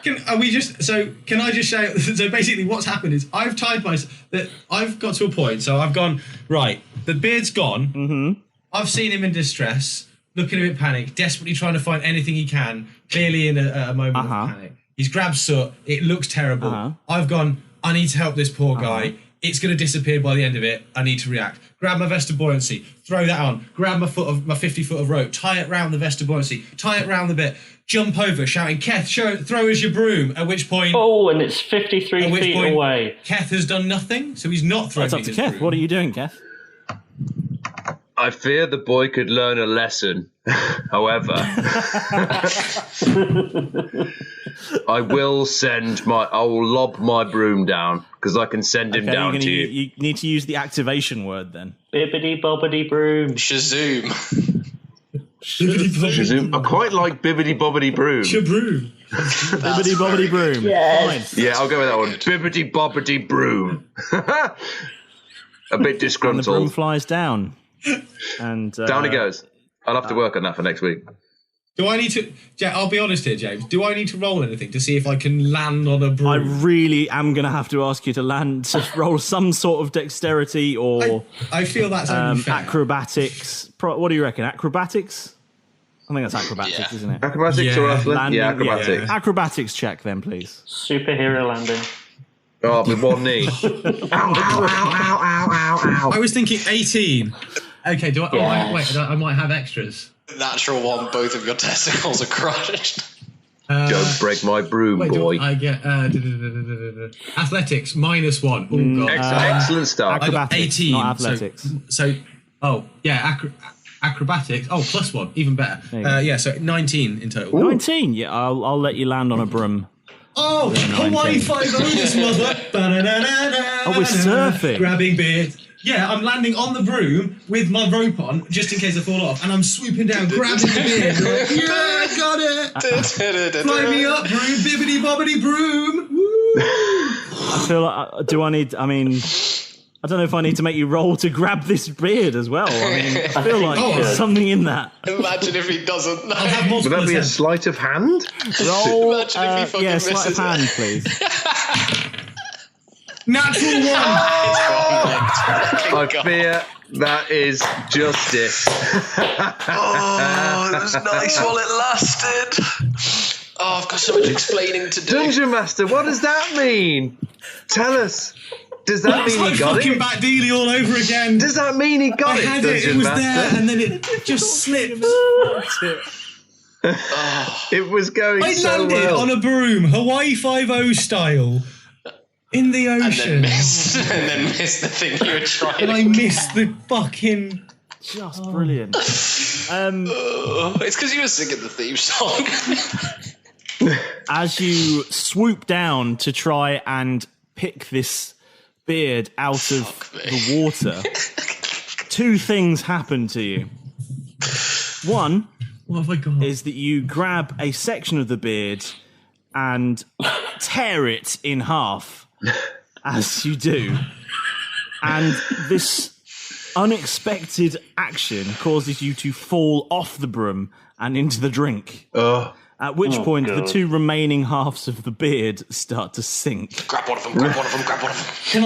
Can I just shout? So basically, what's happened is I've tied myself. That I've got to a point. So I've gone right. The beard's gone. Mm-hmm. I've seen him in distress, looking a bit panicked, desperately trying to find anything he can. Clearly in a moment of panic. He's grabbed soot. It looks terrible. I've gone. I need to help this poor guy. It's going to disappear by the end of it. I need to react. Grab my vest of buoyancy, throw that on, grab my 50 foot of rope, tie it round the vest of buoyancy, tie it round the bit, jump over, shouting, "Keth, throw us your broom," at which point... Oh, and it's 53 feet away. Keth has done nothing, so he's not throwing That's up to Keth. What are you doing, Keth? I fear the boy could learn a lesson. However, I will lob my broom down because I can send him down to you. You need to use the activation word then. Bibbidi bobbidi broom. Shazoom. Shazoom. I quite like bibbidi bobbidi broom. Shabroom. Bibbidi bobbidi broom. Yes. Fine. Yeah, I'll go with that one. Bibbidi bobbidi broom. A bit And the broom disgruntled. flies down. And Down he goes. I'll have to work on that for next week. Do I need to... I'll be honest here, James. Do I need to roll anything to see if I can land on a broom? I really am going to have to ask you to roll some sort of dexterity or I feel that's only fair. acrobatics. What do you reckon? Acrobatics? I think that's acrobatics, isn't it? Acrobatics or athlete? Landing, Acrobatics. Acrobatics check then, please. Superhero landing. Oh, with one knee. I was thinking 18. Okay, do I... Yes. Oh, wait, I might have extras. Natural one, both of your testicles are crushed. Don't break my broom, Wait, boy. do I get... athletics, -1. Oh, God. Excellent start. I got Acrobatics, 18. not athletics. So acrobatics. Oh, +1, even better. you go. So 19 in total. 19. Yeah, I'll let you land on a broom. Oh, Hawaii 5-0 this mother. Oh, we're surfing. Grabbing beard. Yeah, I'm landing on the broom with my rope on, just in case I fall off, and I'm swooping down, grabbing the beard. Like, yeah, got it. Fly me up, broom, bibbidi bobbidi broom. Woo. I feel like, I don't know if I need to make you roll to grab this beard as well. I feel like there's something in that. Imagine if he doesn't know. I'll have Would multiple that be a attempts. sleight of hand? Roll, Imagine if he fucking yeah, sleight of misses it. hand, please. Natural 1. I fear that is justice. Oh, it was nice while it lasted. Oh, I've got so much explaining to do. Dungeon Master, what does that mean? Tell us. Does that It's mean like he got fucking it? Back Dealey all over again. Does that mean he got I it, had it, Dungeon it was Master? there, and then it just slipped. It was going I so landed well. on a broom, Hawaii 5-0 style, in the And ocean. then missed the thing you were trying And I missed the fucking... Just brilliant. It's because you were singing the theme song. As you swoop down to try and pick this beard out of the water, two things happen to you. One What have I got? is that you grab a section of the beard and tear it in half as you do. And this unexpected action causes you to fall off the broom and into the drink. At which point, the two remaining halves of the beard start to sink. Grab one of them, grab one of them, grab one of them.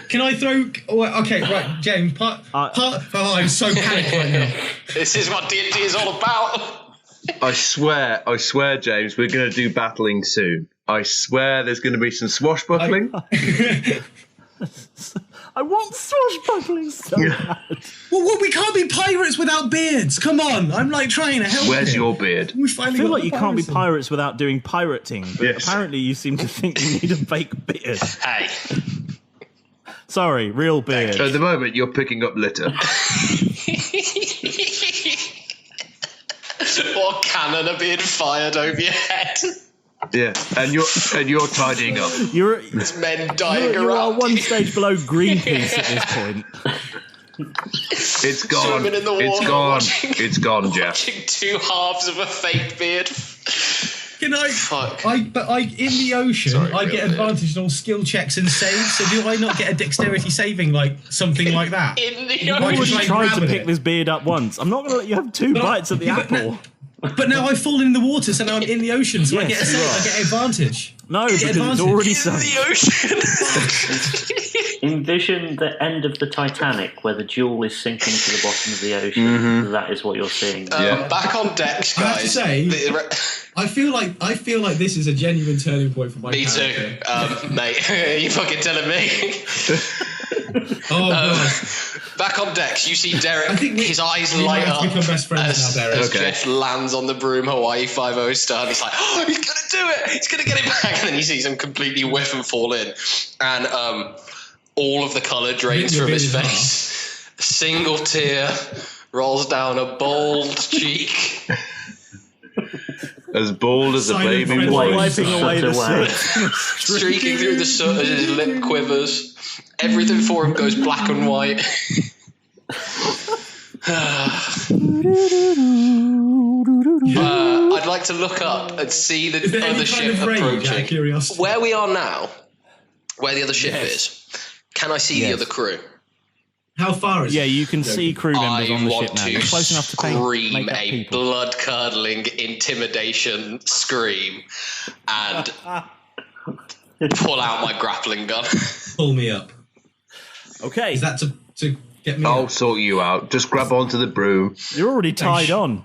Can I throw... Oh, okay, right, James, I'm so panicked right now. This is what D&D is all about. I swear, James, we're going to do battling soon. I swear there's going to be some swashbuckling. I want swashbuckling so bad. Well, we can't be pirates without beards. Come on, I'm like trying to help. Where's here. your beard? We I finally feel got like the you can't be piracy. pirates without doing pirating, but Yes. apparently you seem to think you need a fake beard. Hey. Sorry, real beard. At the moment, you're picking up litter. What cannon are being fired over your head? Yeah, and you're tidying up. You're Men dying you are around. one stage below Greenpeace at this point. It's gone. Swimming in the It's water, gone. watching- It's gone, Jeff. Watching two halves of a fake beard. Can I? Fuck. In the ocean, Sorry, I real get beard. advantage on all skill checks and saves. So do I not get a dexterity saving like something like that? In the Why I've just already like tried to grabbing pick it? this beard up once. I'm not going to let you have two bites at the apple. But now I've fallen in the water, so now I'm in the ocean, so I Yes, get a you save. are. I get advantage. No, because it's advantage. already in sunk. the ocean. Envision the end of the Titanic where the jewel is sinking to the bottom of the ocean. That is what you're seeing. Back on decks, guys. I have to say- I feel like this is a genuine turning point for my Me character. too, mate. Are you fucking telling me? Oh god. Back on decks, you see Derek. I think his eyes we light might have up to become best friends as, now, Derek. as Okay. Jeff lands on the broom Hawaii 5-0 stern. He's like, oh, he's gonna do it. He's gonna get it back. And then you see him completely whiff and fall in, and all of the colour drains Your from his beard is face. A single tear rolls down a bald cheek. As bald as a Silent baby friend was. Wiping away the away. soot. Streaking through the soot as his lip quivers. Everything for him goes black and white. I'd like to look up and see the Is there any other kind ship of rage out of approaching. curiosity? Where we are now, where the other ship is, can I see the other crew? How far is Yeah, it? you can see crew members I on the ship want now. to You're close enough to scream make out a people. blood-curdling intimidation scream and pull out my grappling gun. Pull me up. Okay, Is that to get me I'll up? sort you out. Just grab onto the broom. you're already tied on.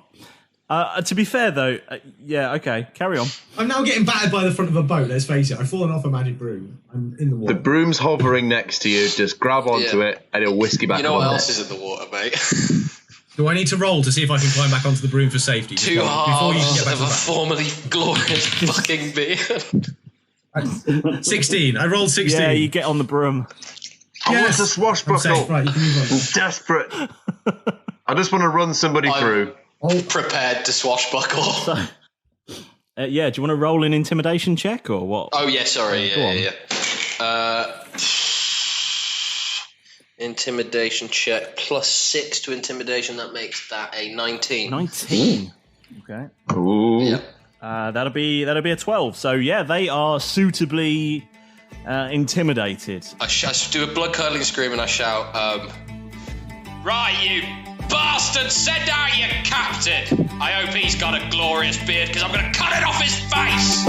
To be fair, though, yeah, okay, carry on. I'm now getting battered by the front of a boat, let's face it. I've fallen off a magic broom. I'm in the water. The broom's hovering next to you. Just grab onto Yeah. it and it'll whisk you back You know what on else it. is in the water, mate? Do I need to roll to see if I can climb back onto the broom for safety? Two Before you can get halves back of to a the formerly glorious fucking beard. back. 16. I rolled 16. Yeah, you get on the broom. I want Yes! to I'm swashbuckle. safe. Right, you can move on. Desperate. I just want to run somebody through. Prepared to swashbuckle. Yeah, do you want to roll an intimidation check or what? Oh, yeah, sorry. Go on. Yeah. Intimidation check +6 to intimidation. That makes that a 19. 19. Okay. Ooh. Yeah. That'll be a 12. So yeah, they are suitably intimidated. I do a blood-curdling scream and I shout, right, you bastard, send out your captain. I hope he's got a glorious beard because I'm going to cut it off his face.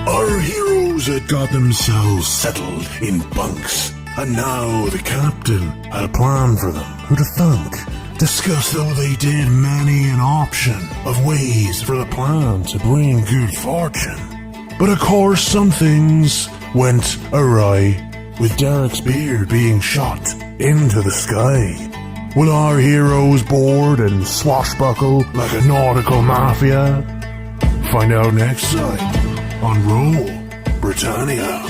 Our heroes had got themselves settled in bunks, and now the captain had a plan for them. Who to think? Discuss though they did many an option of ways for the plan to bring good fortune. But of course some things went awry, with Derek's beard being shot into the sky. Will our heroes board and swashbuckle like a nautical mafia? Find out next time on Roll Britannia.